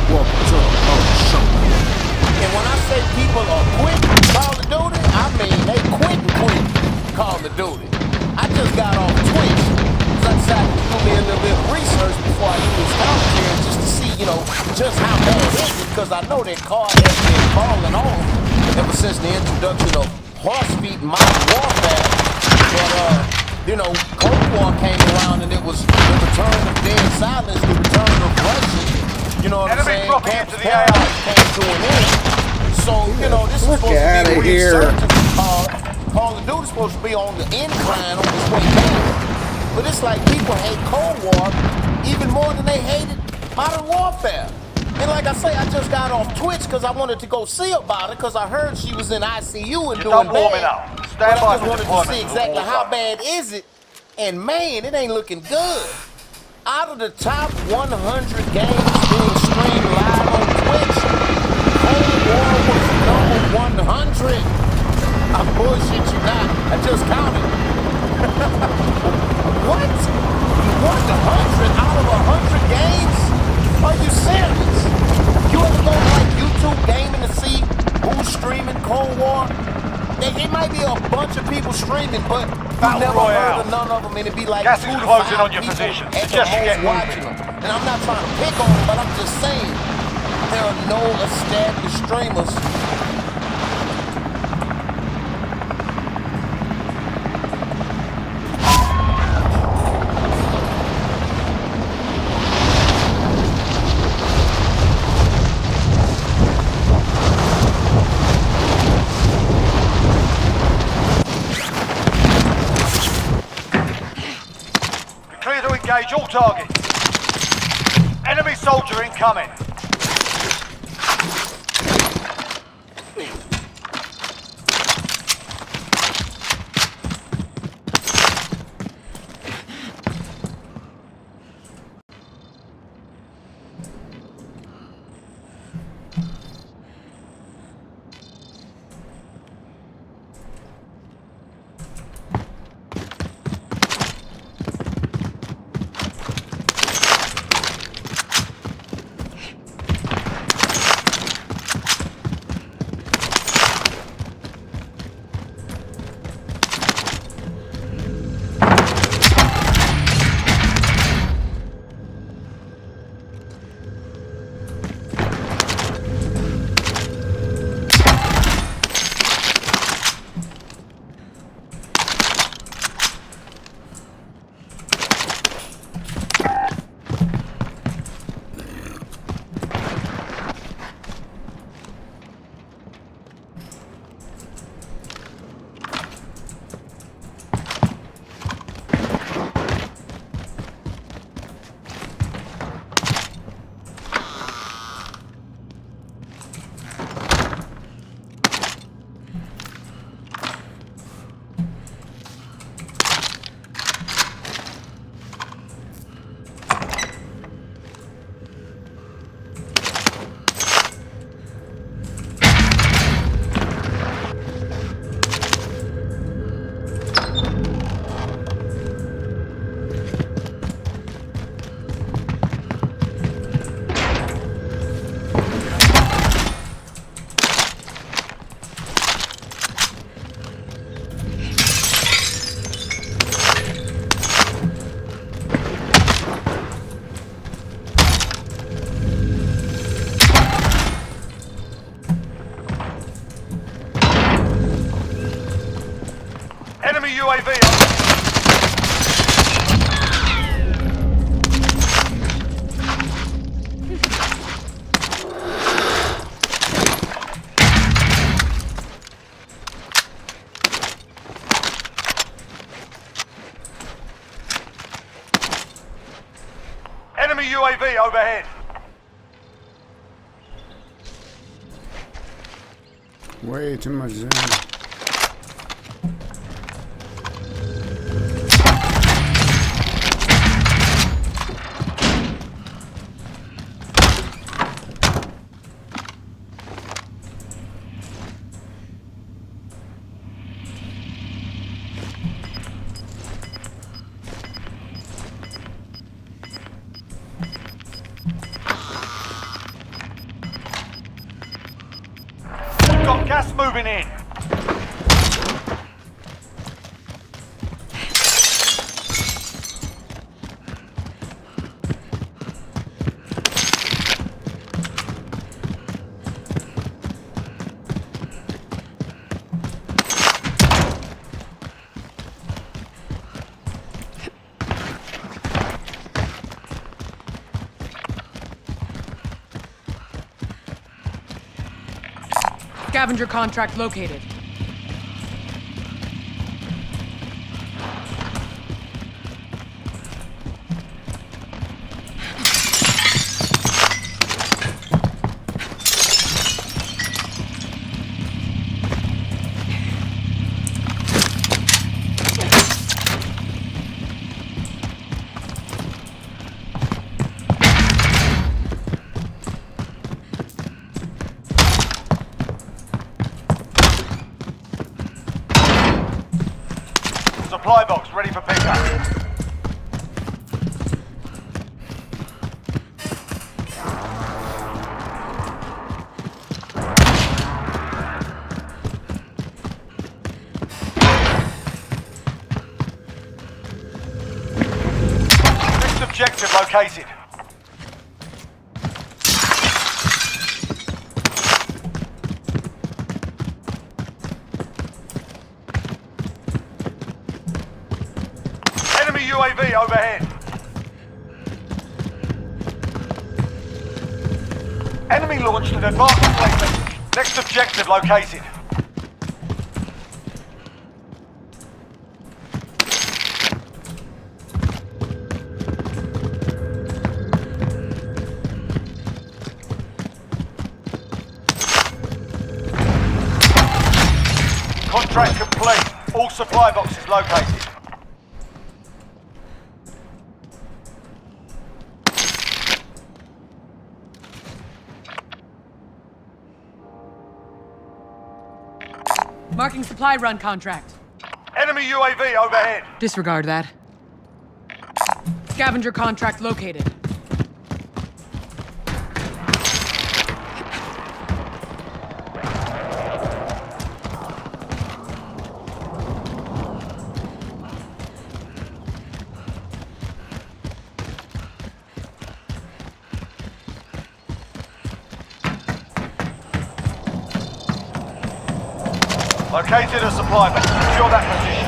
Welcome to the show. And when I say people are quitting Call of Duty, I mean they quitting Call of Duty. I just got off Twitch. I decided to do me a little bit of research before I do this commentary just to see, just how bad is it, because I know that COD has been falling off ever since the introduction of horse feet modern warfare. But, Cold War came around and it was the return of dead silence, the return of Russia. You know what I'm Enemy saying? dropping Camp into the Paradise came to an end. So, this was supposed to be a resurgence. Call of Duty supposed to be on the incline on its way down. But it's like people hate Cold War even more than they hated Modern Warfare. And like I say, I just got off Twitch because I wanted to go see about it because I heard she was in ICU and doing bad. Up. Stand But by I just for wanted to deployment see to the exactly how Warzone. bad is it. And man, it ain't looking good. Out of the top 100 games being streamed live on Twitch, Cold War was number 100. I bullshit you not. I just counted. What? 100 out of 100 games? Are you serious? You ever go to YouTube gaming to see who's streaming Cold War? It might be a bunch of people streaming, but you never heard of none of them, and it'd be like Gas is 2 to closing 5 on your people position. at the Suggest you most get watching moving. them. And I'm not trying to pick on them, but I'm just saying there are no established streamers. Clear to engage all targets. Enemy soldier incoming. UAV on. Enemy UAV overhead. Way too much zoom. Got gas moving in. Scavenger contract located. Supply box ready for pickup. Next objective located. Enemy UAV overhead. Enemy launched an advanced placement. Next objective located. Contract complete. All supply boxes located. Marking supply run contract. Enemy UAV overhead. Disregard that. Scavenger contract located. Located a supply box. Secure that position.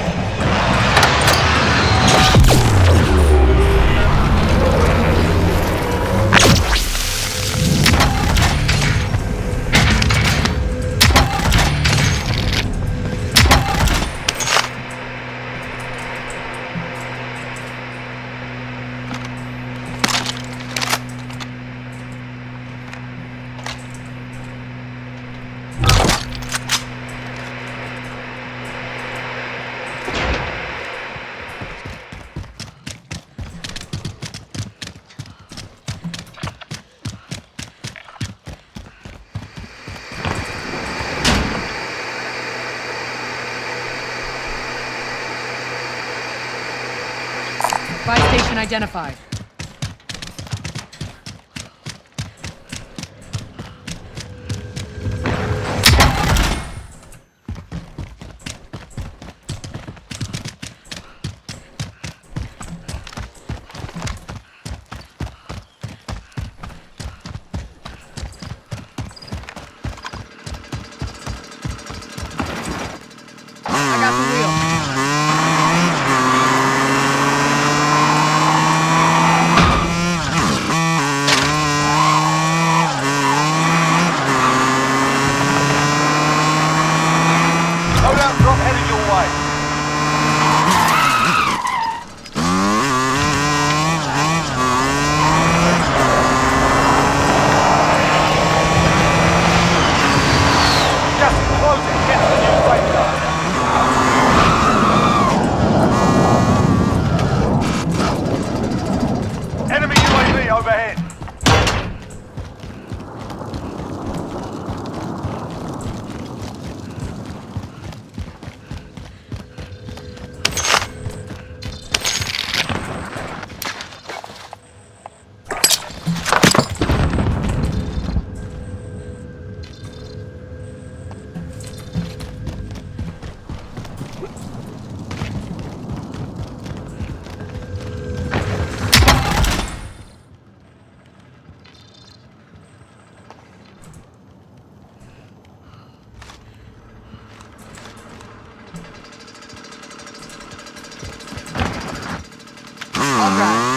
Buy station identified. I got the wheel. Enemy UAV overhead. I'll drive.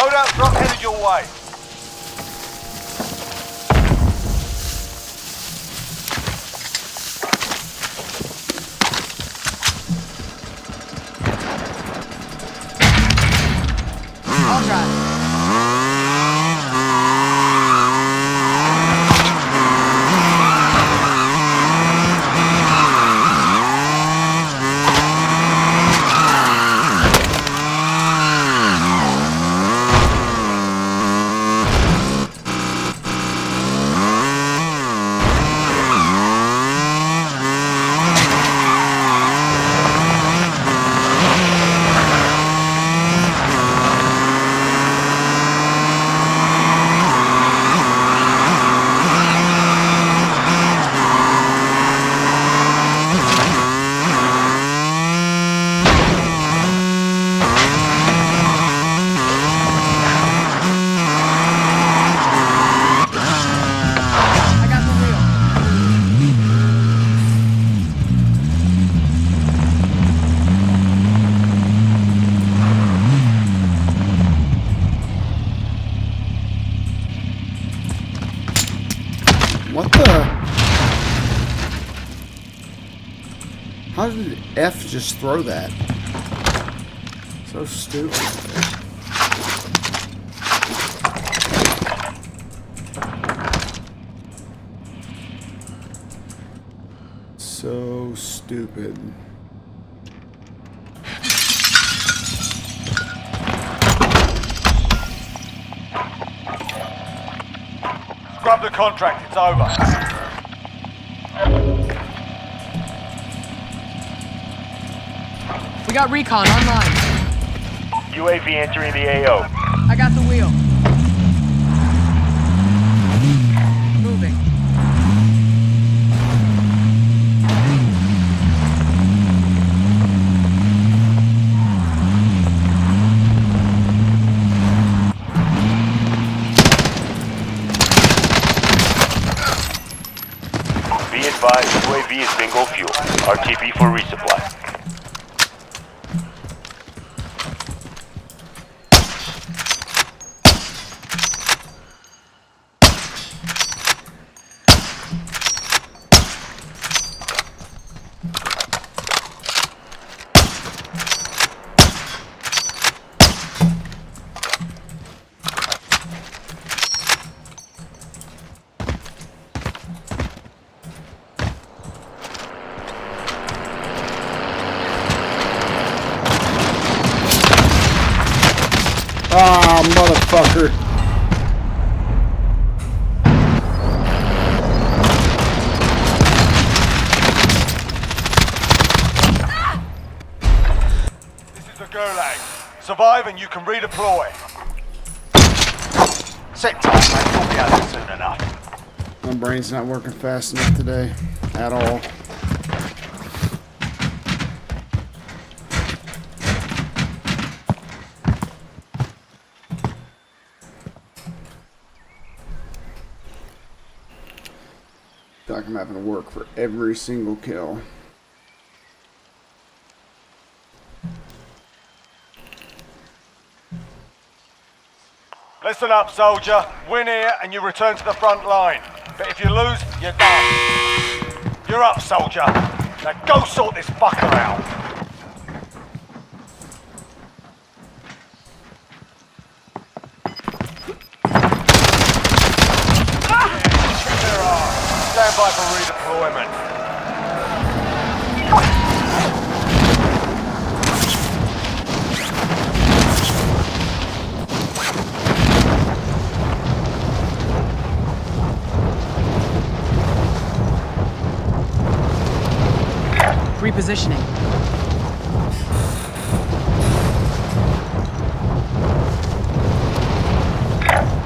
Loadout drop headed your way. I'll drive. I got the wheel. What the? How did F just throw that? So stupid. So stupid. Grab the contract, it's over. We got recon online. UAV entering the AO. I got the wheel. Moving. Be advised, UAV is bingo fuel. RTB for resupply. Ah, motherfucker. This is the Gulag. Survive and you can redeploy. Sit tight, mate. We'll be out there soon enough. My brain's not working fast enough today. At all. like I'm having to work for every single kill. Listen up, soldier. Win here and you return to the front line. But if you lose, you're done. You're up, soldier. Now go sort this fucker out. There are. Stand by for redeployment. Repositioning.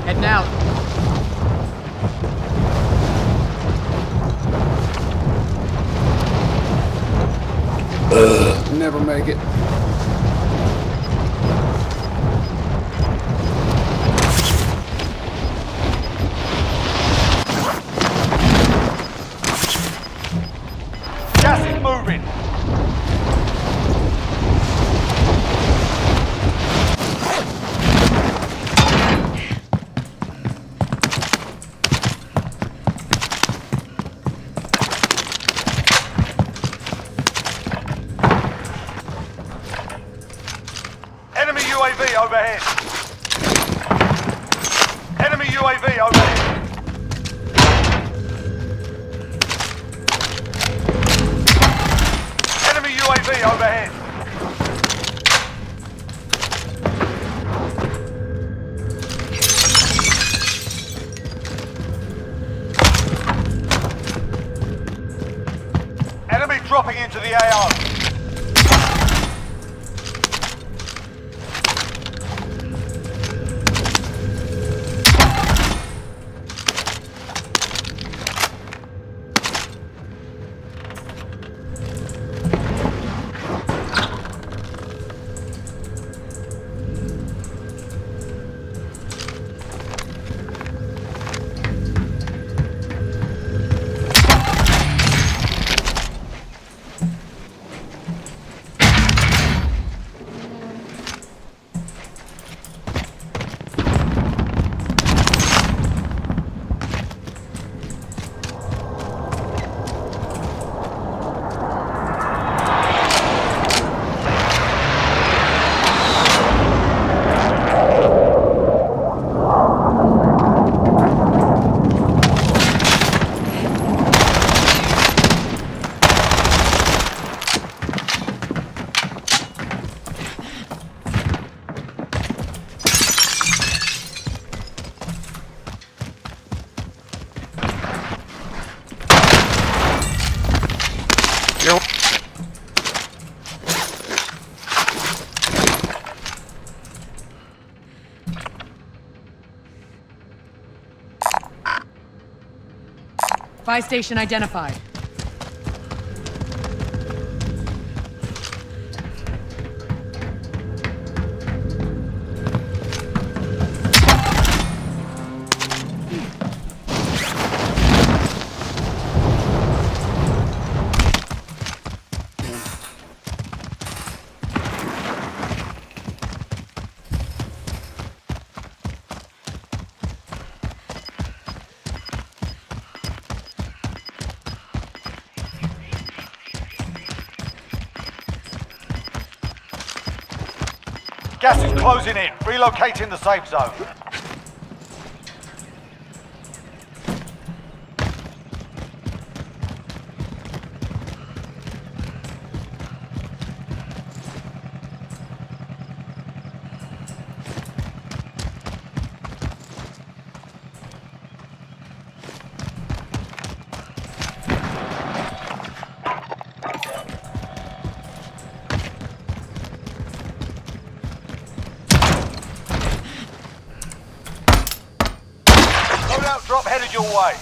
Heading out. Never make it. Gas is moving. Enemy UAV overhead. Enemy UAV overhead. Enemy UAV overhead. Enemy dropping into the AO. Buy station identified. Gas is closing in. Relocating the safe zone. Loadout drop headed your way.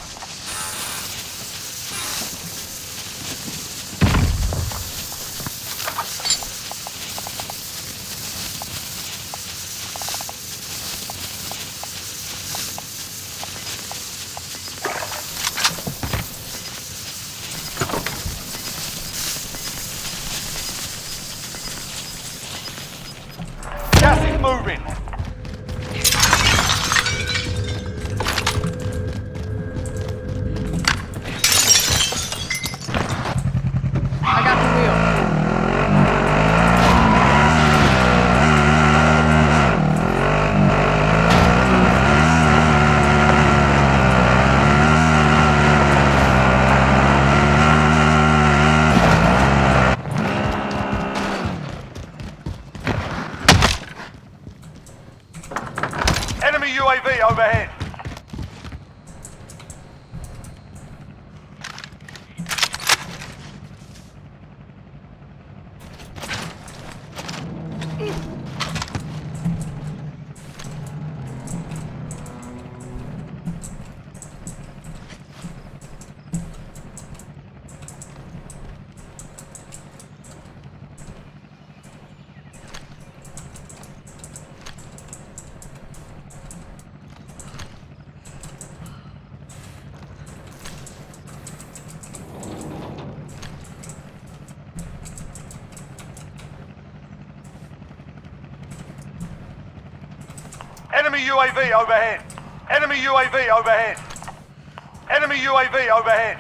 Enemy UAV overhead. Enemy UAV overhead. Enemy UAV overhead.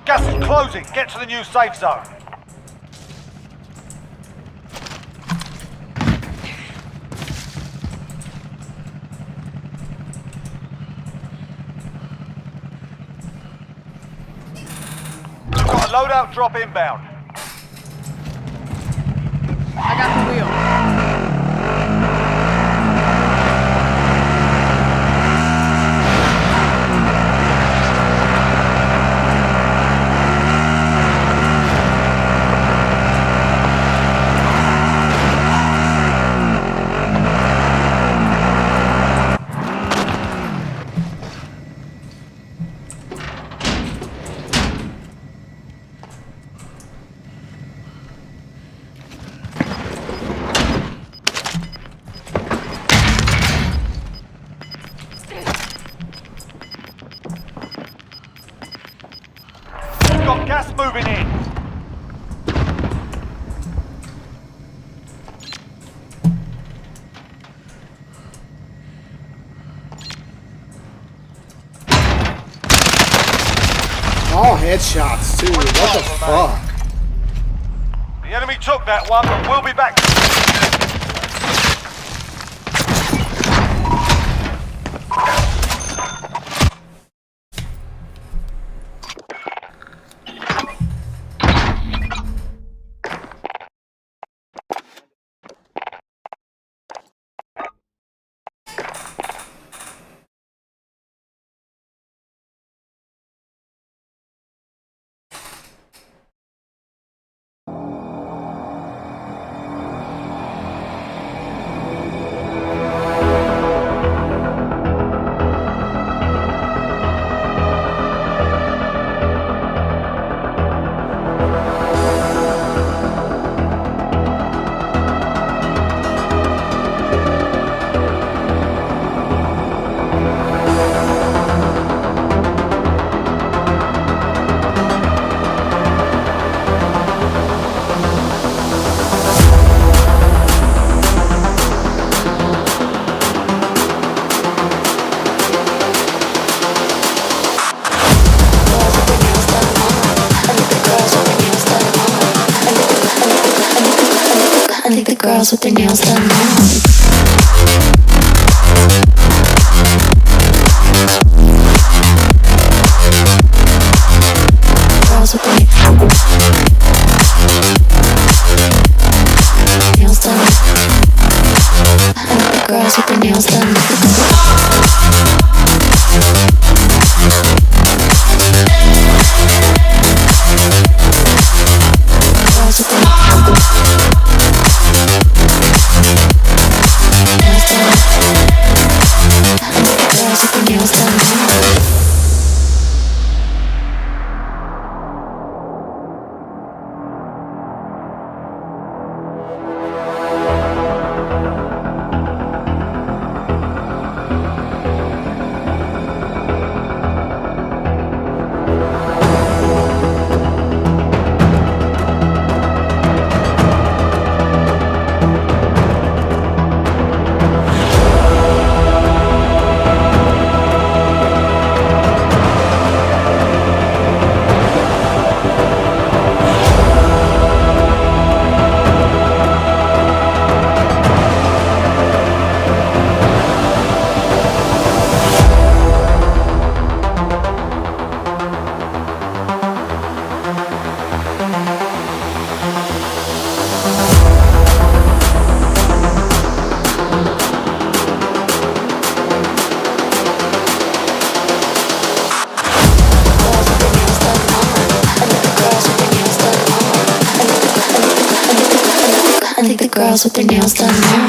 Gas is closing. Get to the new safe zone. We've got a loadout drop inbound. I got the wheel. Got gas moving in. All headshots too. What the fuck? The enemy took that one, but we'll be back. I think the girls with their nails done now. Girls with their nails done. I think the girls with their nails done. Girls with their nails done now. I think the girls with their nails done now.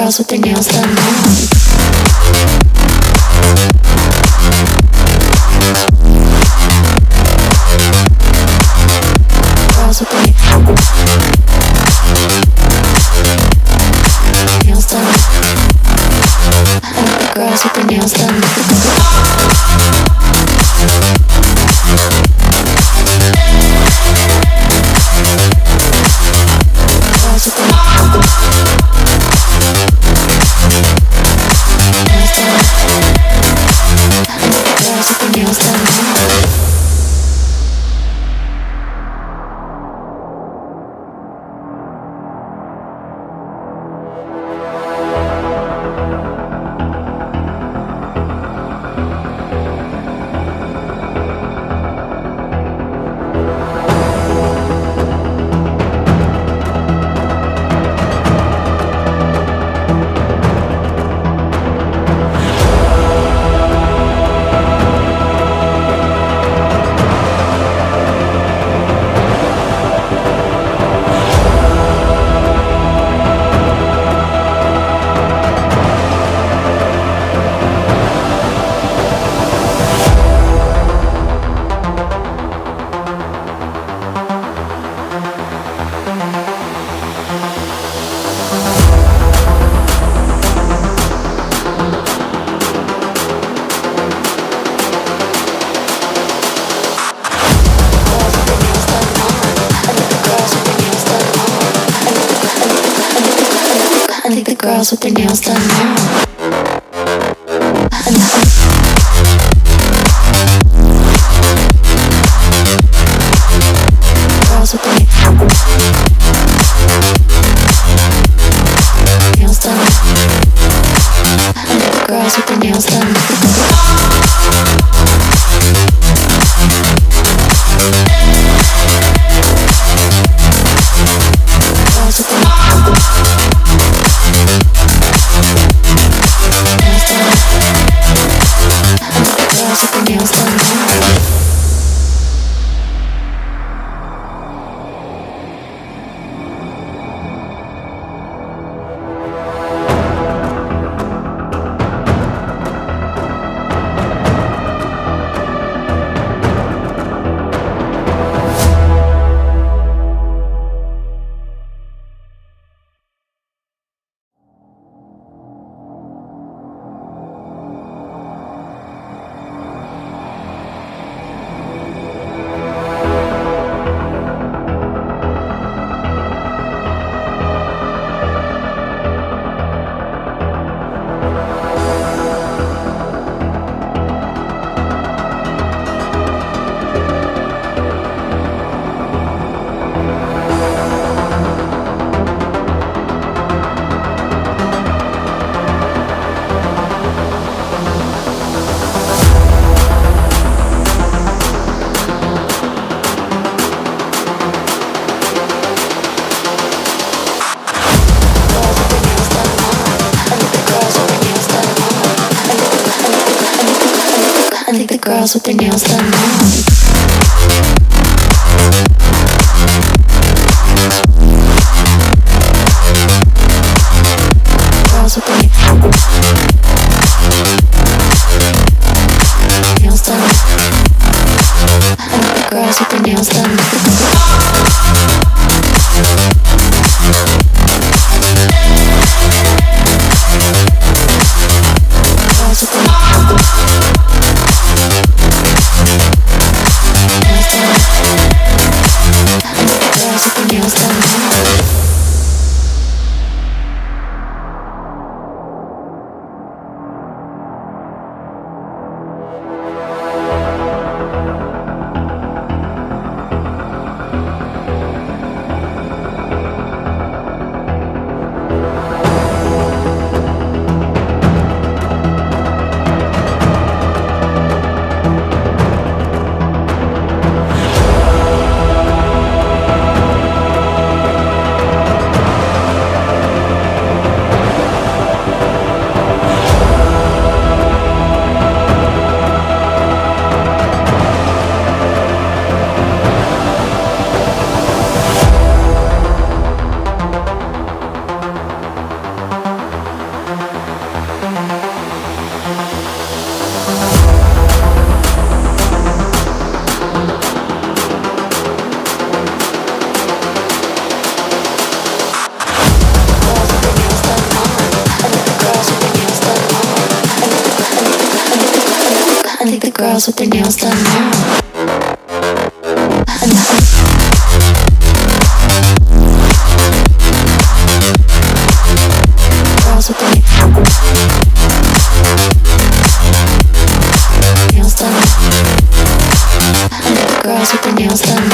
girls with their nails done now. Girls with their nails done. I like the girls with their nails done. Girls with their nails done. I like the girls with their nails done now. Girls with their nails done. I like the girls with their nails done. Girls with their nails done now. I like the girls with their nails done now. Girls with their nails done. I like the girls with their nails done. Girls with their nails done now. girls with their nails done now. Girls with their nails done. Girls with their nails done.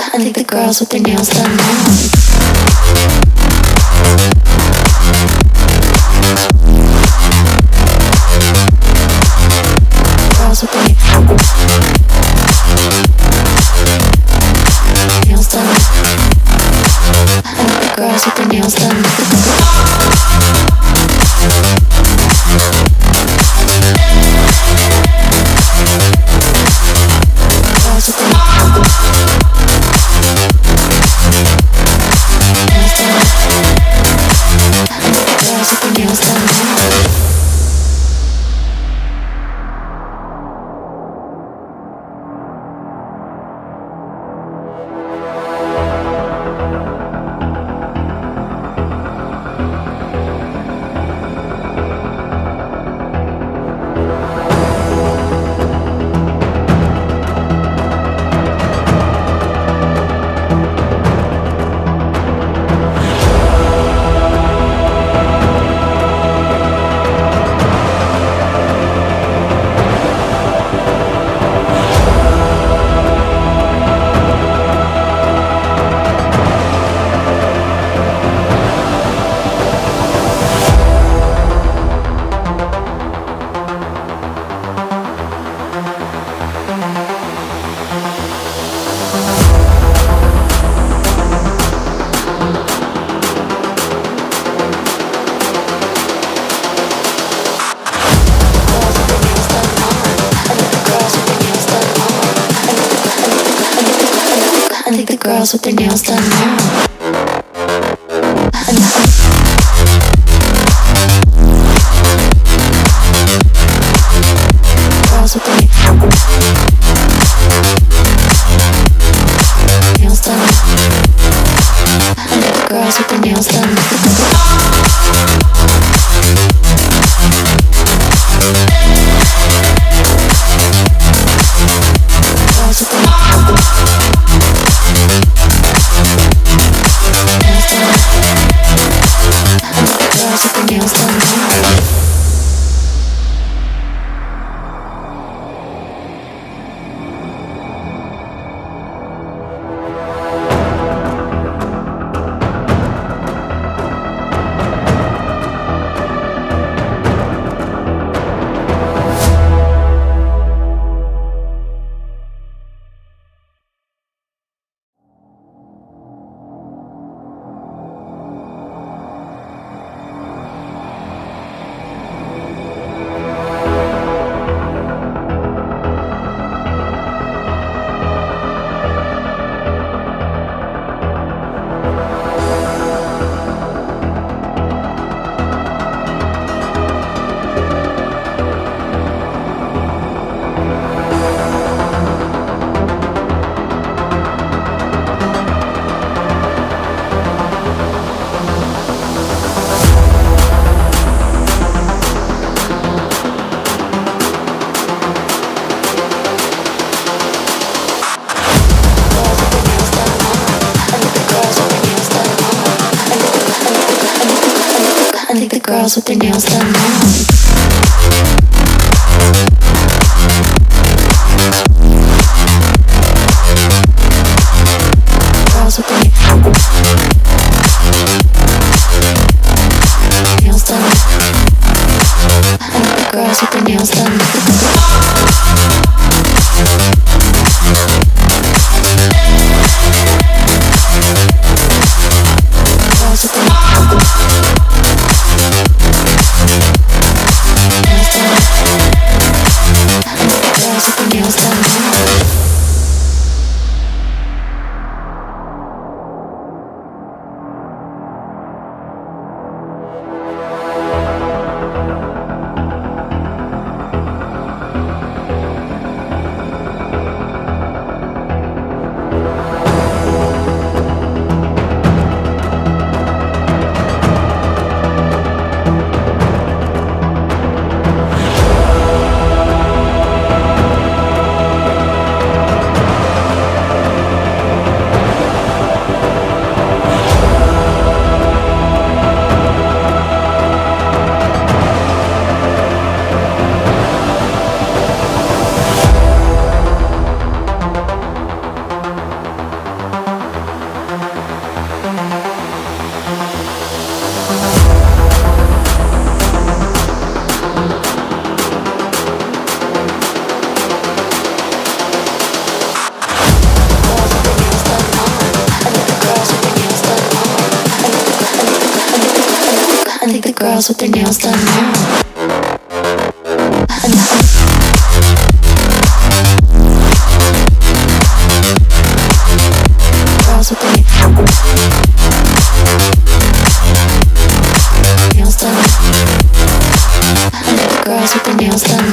I think the girls with their nails done now. Girls with their nails done. I think the girls with their nails done. Girls with their nails done now. I think the girls with their nails done now. Girls with their nails done. I think the girls with their nails done. Girls with their girls with their nails done now. Girls with their nails done. I like the girls with their nails done. Girls with their nails done. I think the girls with their nails done now. Girls with their nails done. I think the girls with their nails done.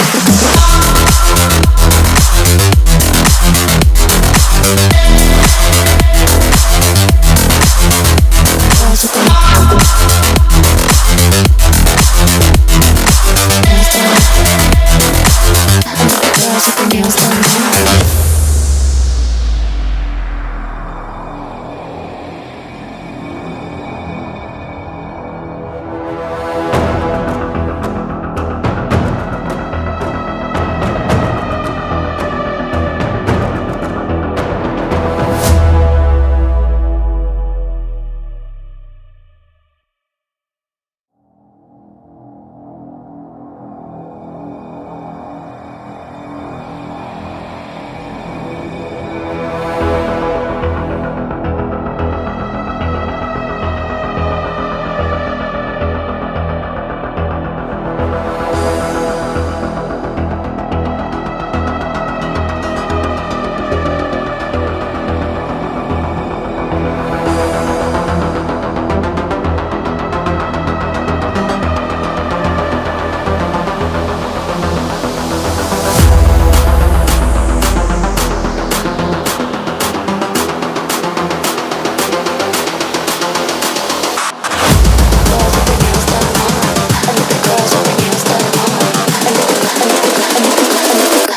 Girls with their nails done now.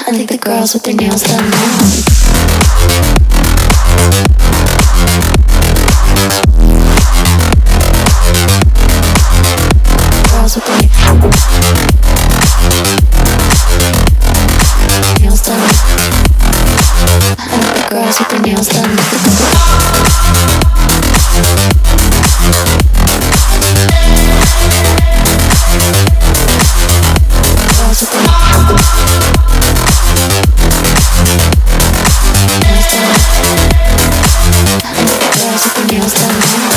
I think the girls with their nails done now. Girls with their nails done. I think the girls with their nails done. Girls with their nails done now.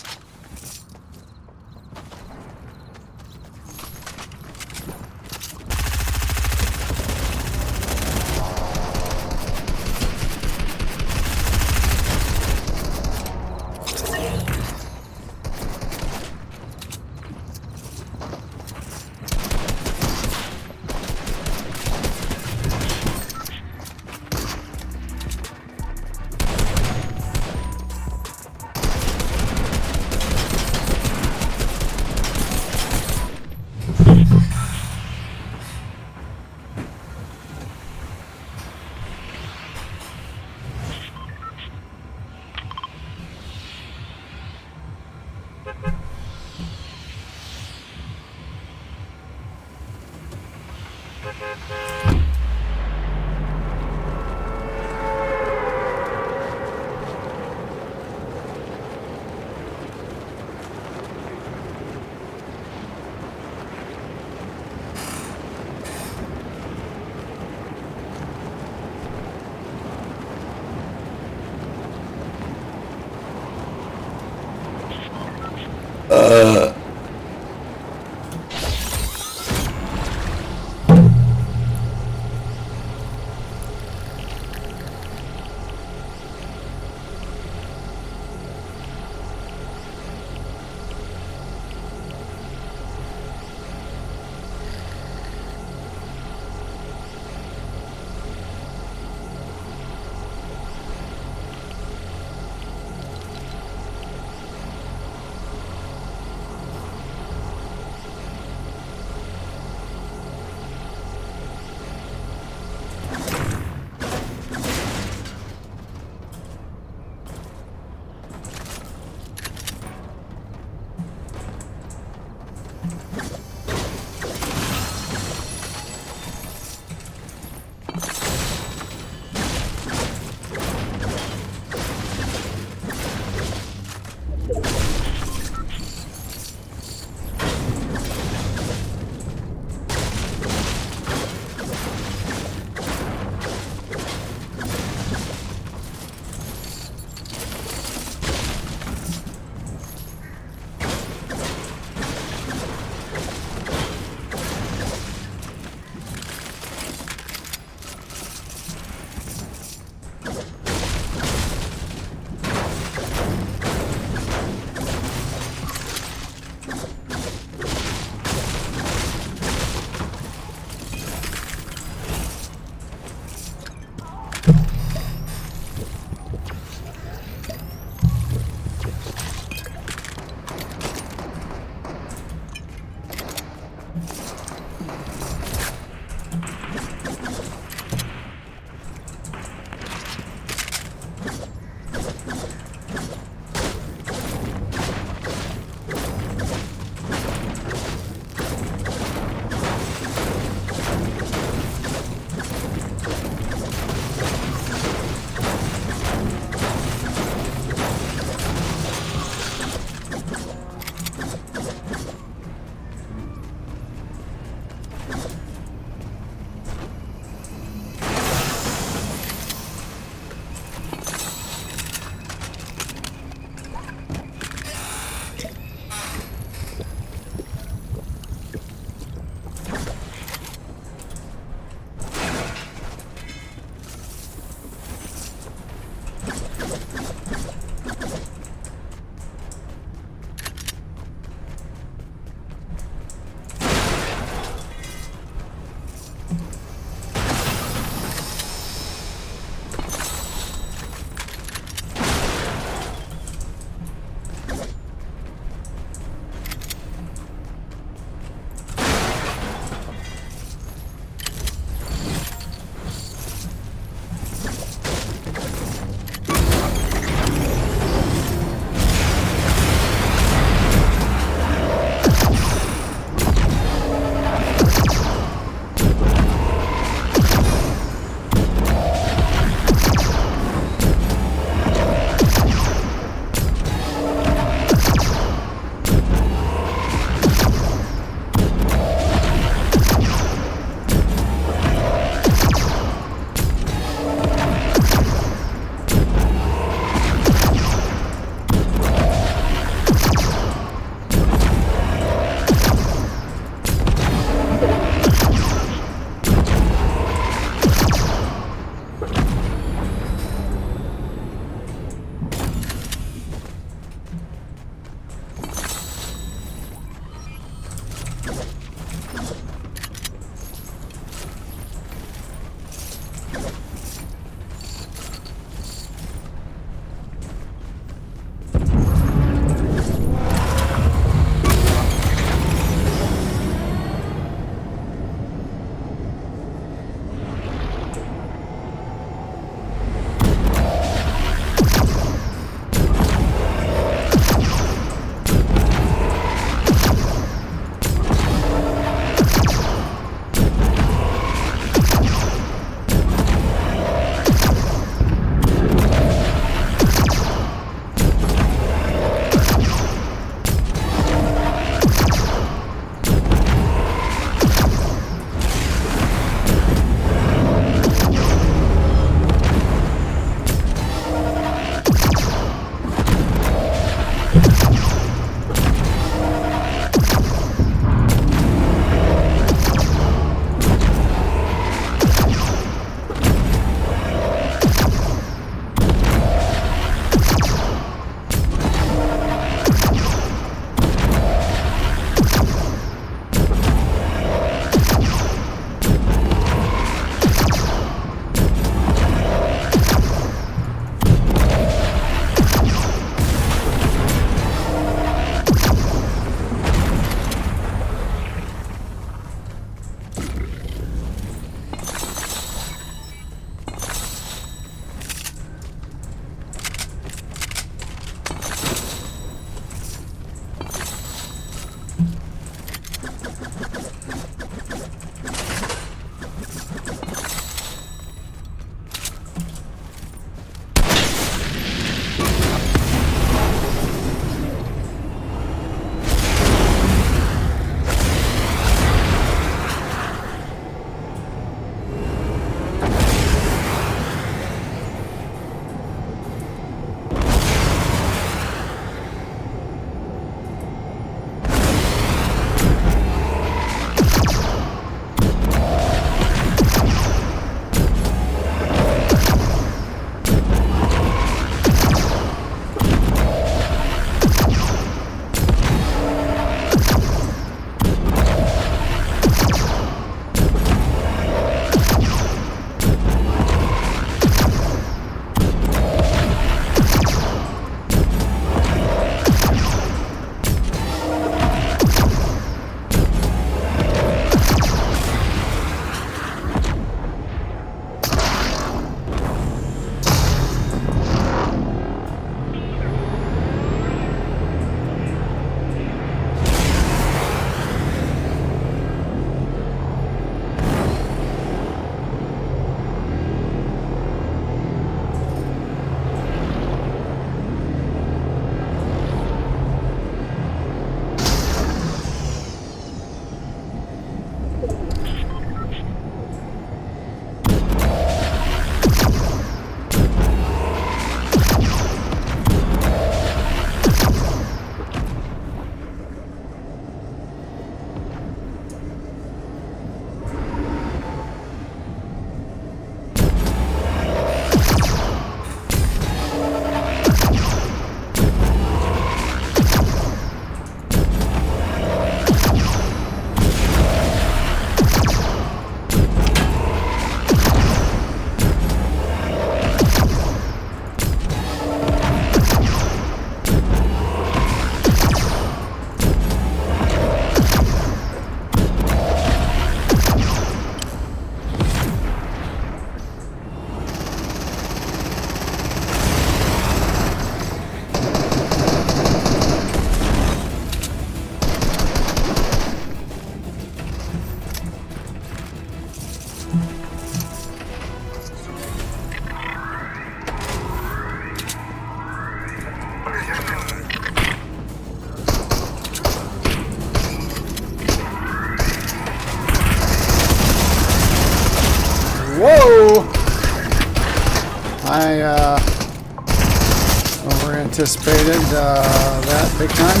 anticipated that big time.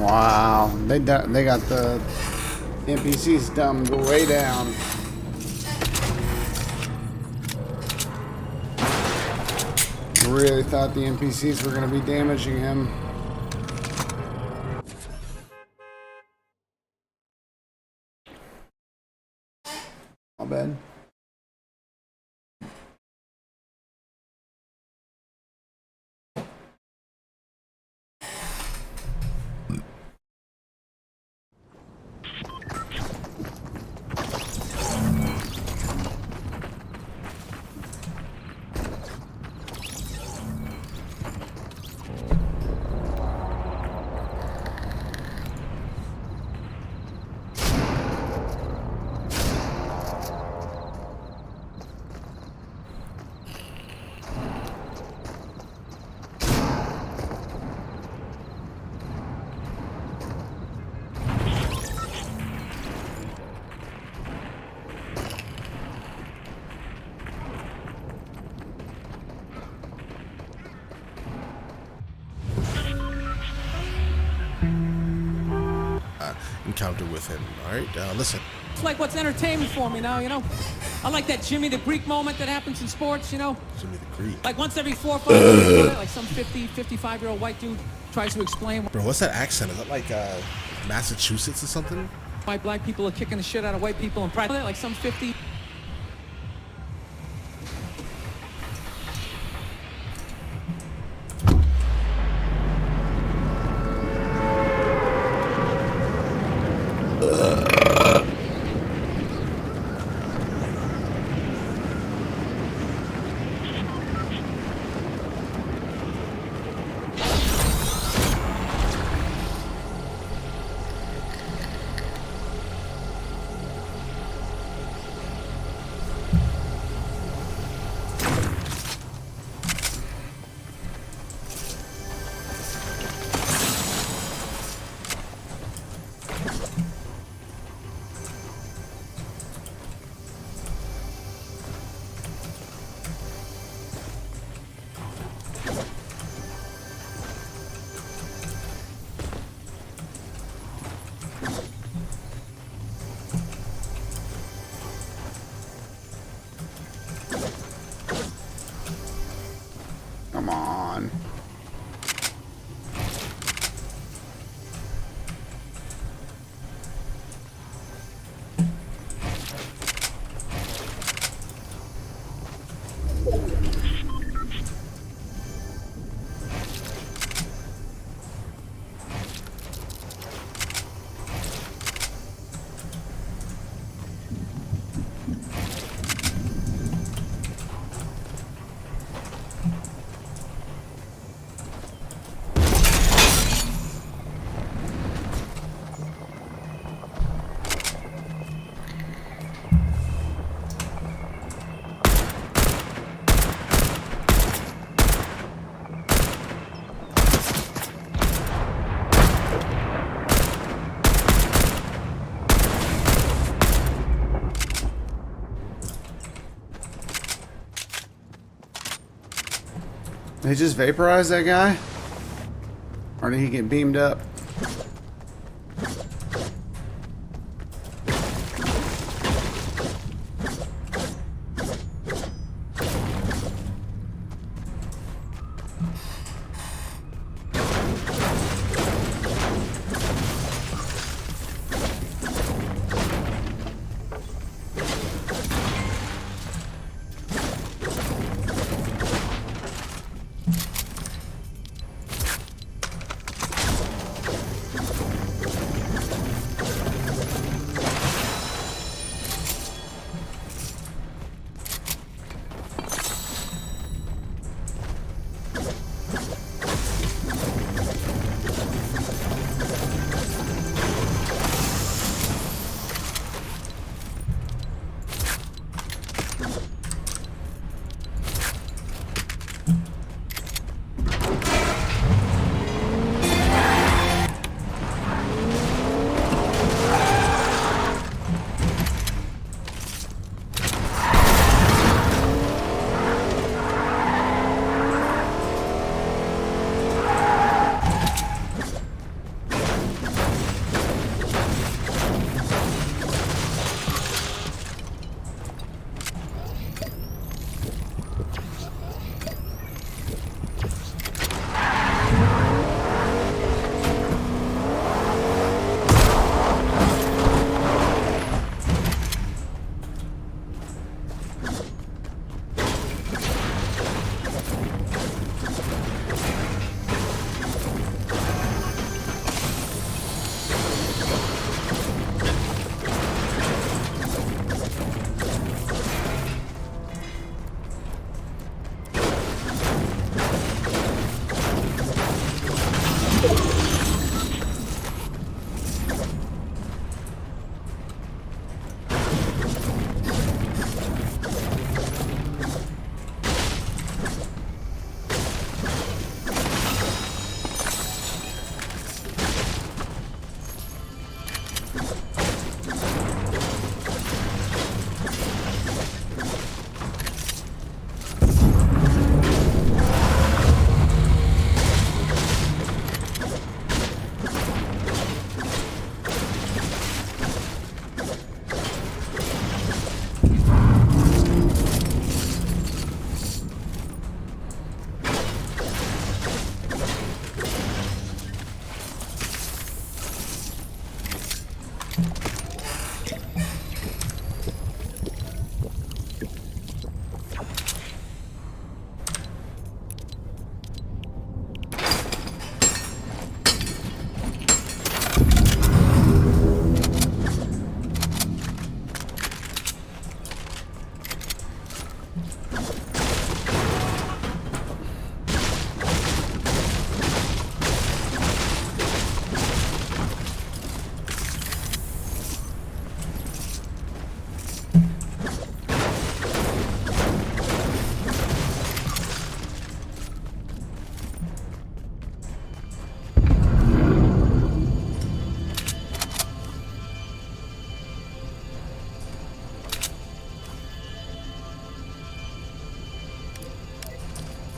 Wow, they got the NPCs dumbed way down. Really thought the NPCs were going to be damaging him. My bad. Encounter with him. All right, listen. It's like what's entertainment for me now, you know? I like that Jimmy the Greek moment that happens in sports, you know? Jimmy the Greek. Like once every 4 or 5 years, like some 50, 55-year-old white dude tries to explain Bro, what's that accent? Is that like Massachusetts or something? why black people are kicking the shit out of white people and practically like some 50. Come on. They just vaporized that guy? Or did he get beamed up?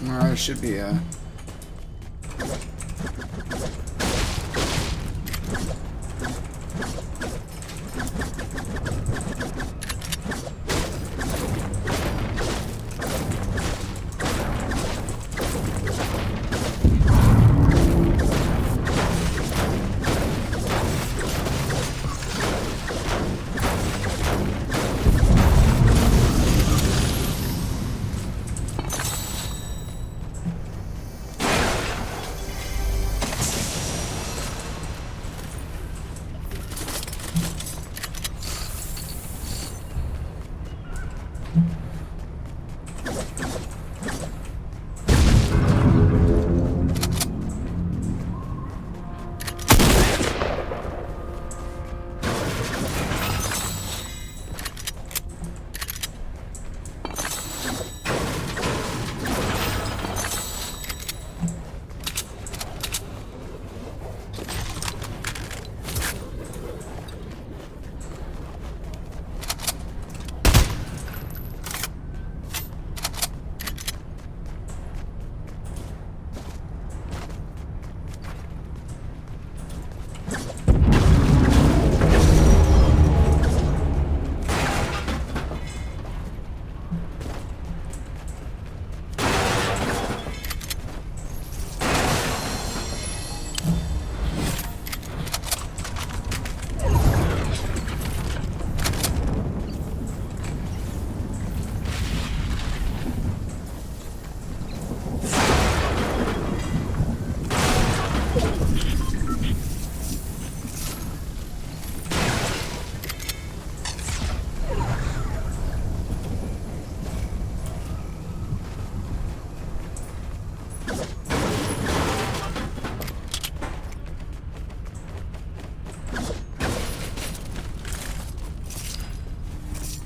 There should be a...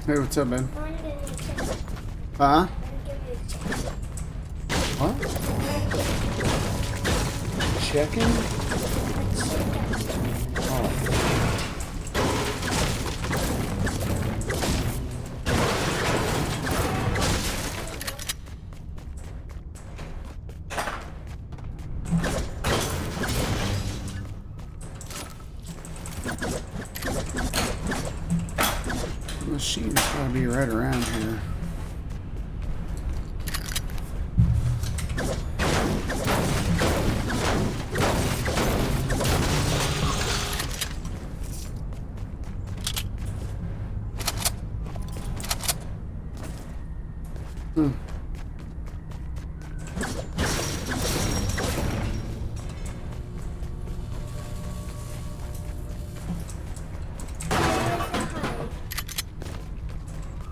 Hey, what's up, man? Huh? What? Checking? Oh. Machine's gotta be right around here.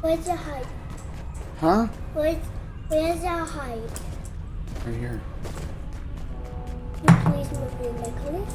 Where's the height? Huh? Where's our height? Right here. Can you please move your necklace?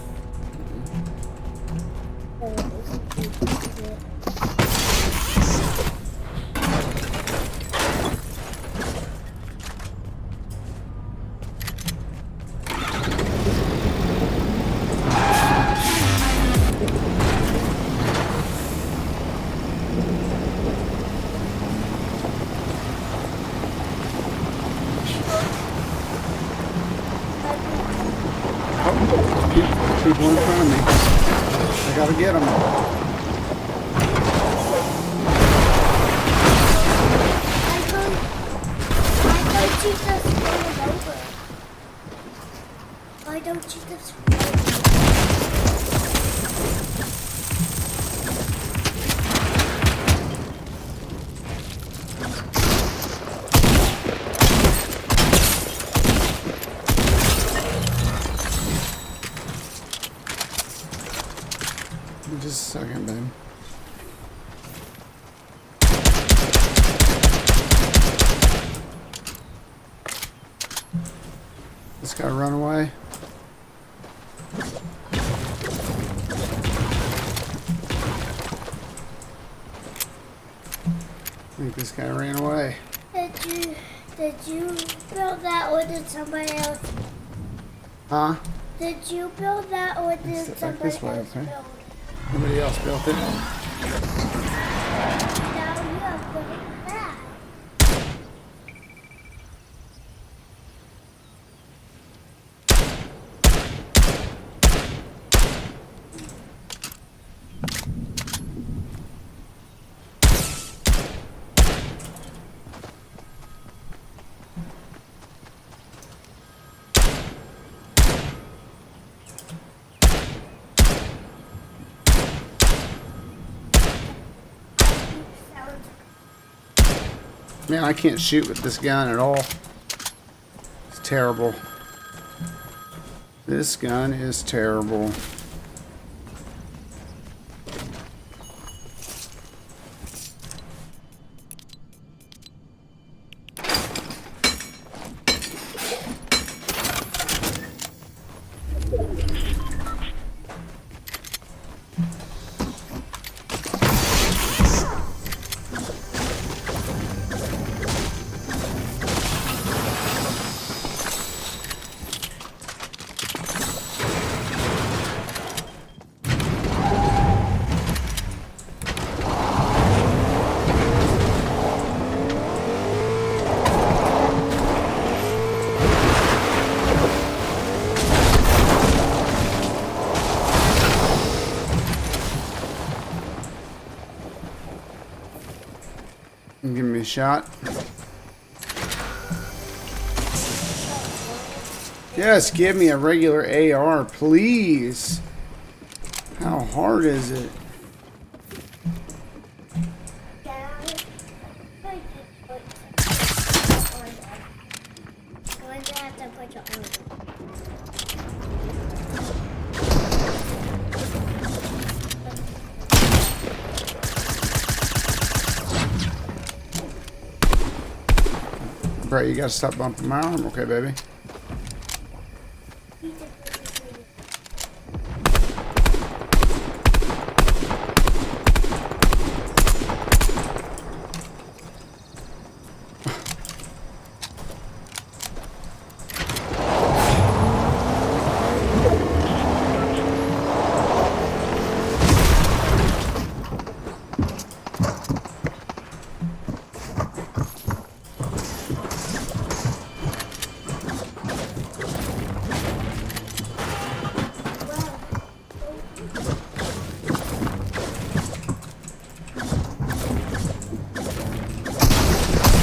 People in front of me. I gotta get them. Why don't you just Just a second, babe. This guy run away. I think this guy ran away. Did you build that or did somebody else? Huh? Did you build that or did somebody else build? Somebody else built it. Now you have built that. Man, I can't shoot with this gun at all. It's terrible. This gun is terrible. Give me a shot. Yes, give me a regular AR, please. How hard is it? Bro, you gotta stop bumping my arm. Okay, baby.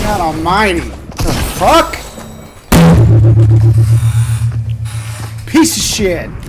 God almighty. The fuck? Piece of shit.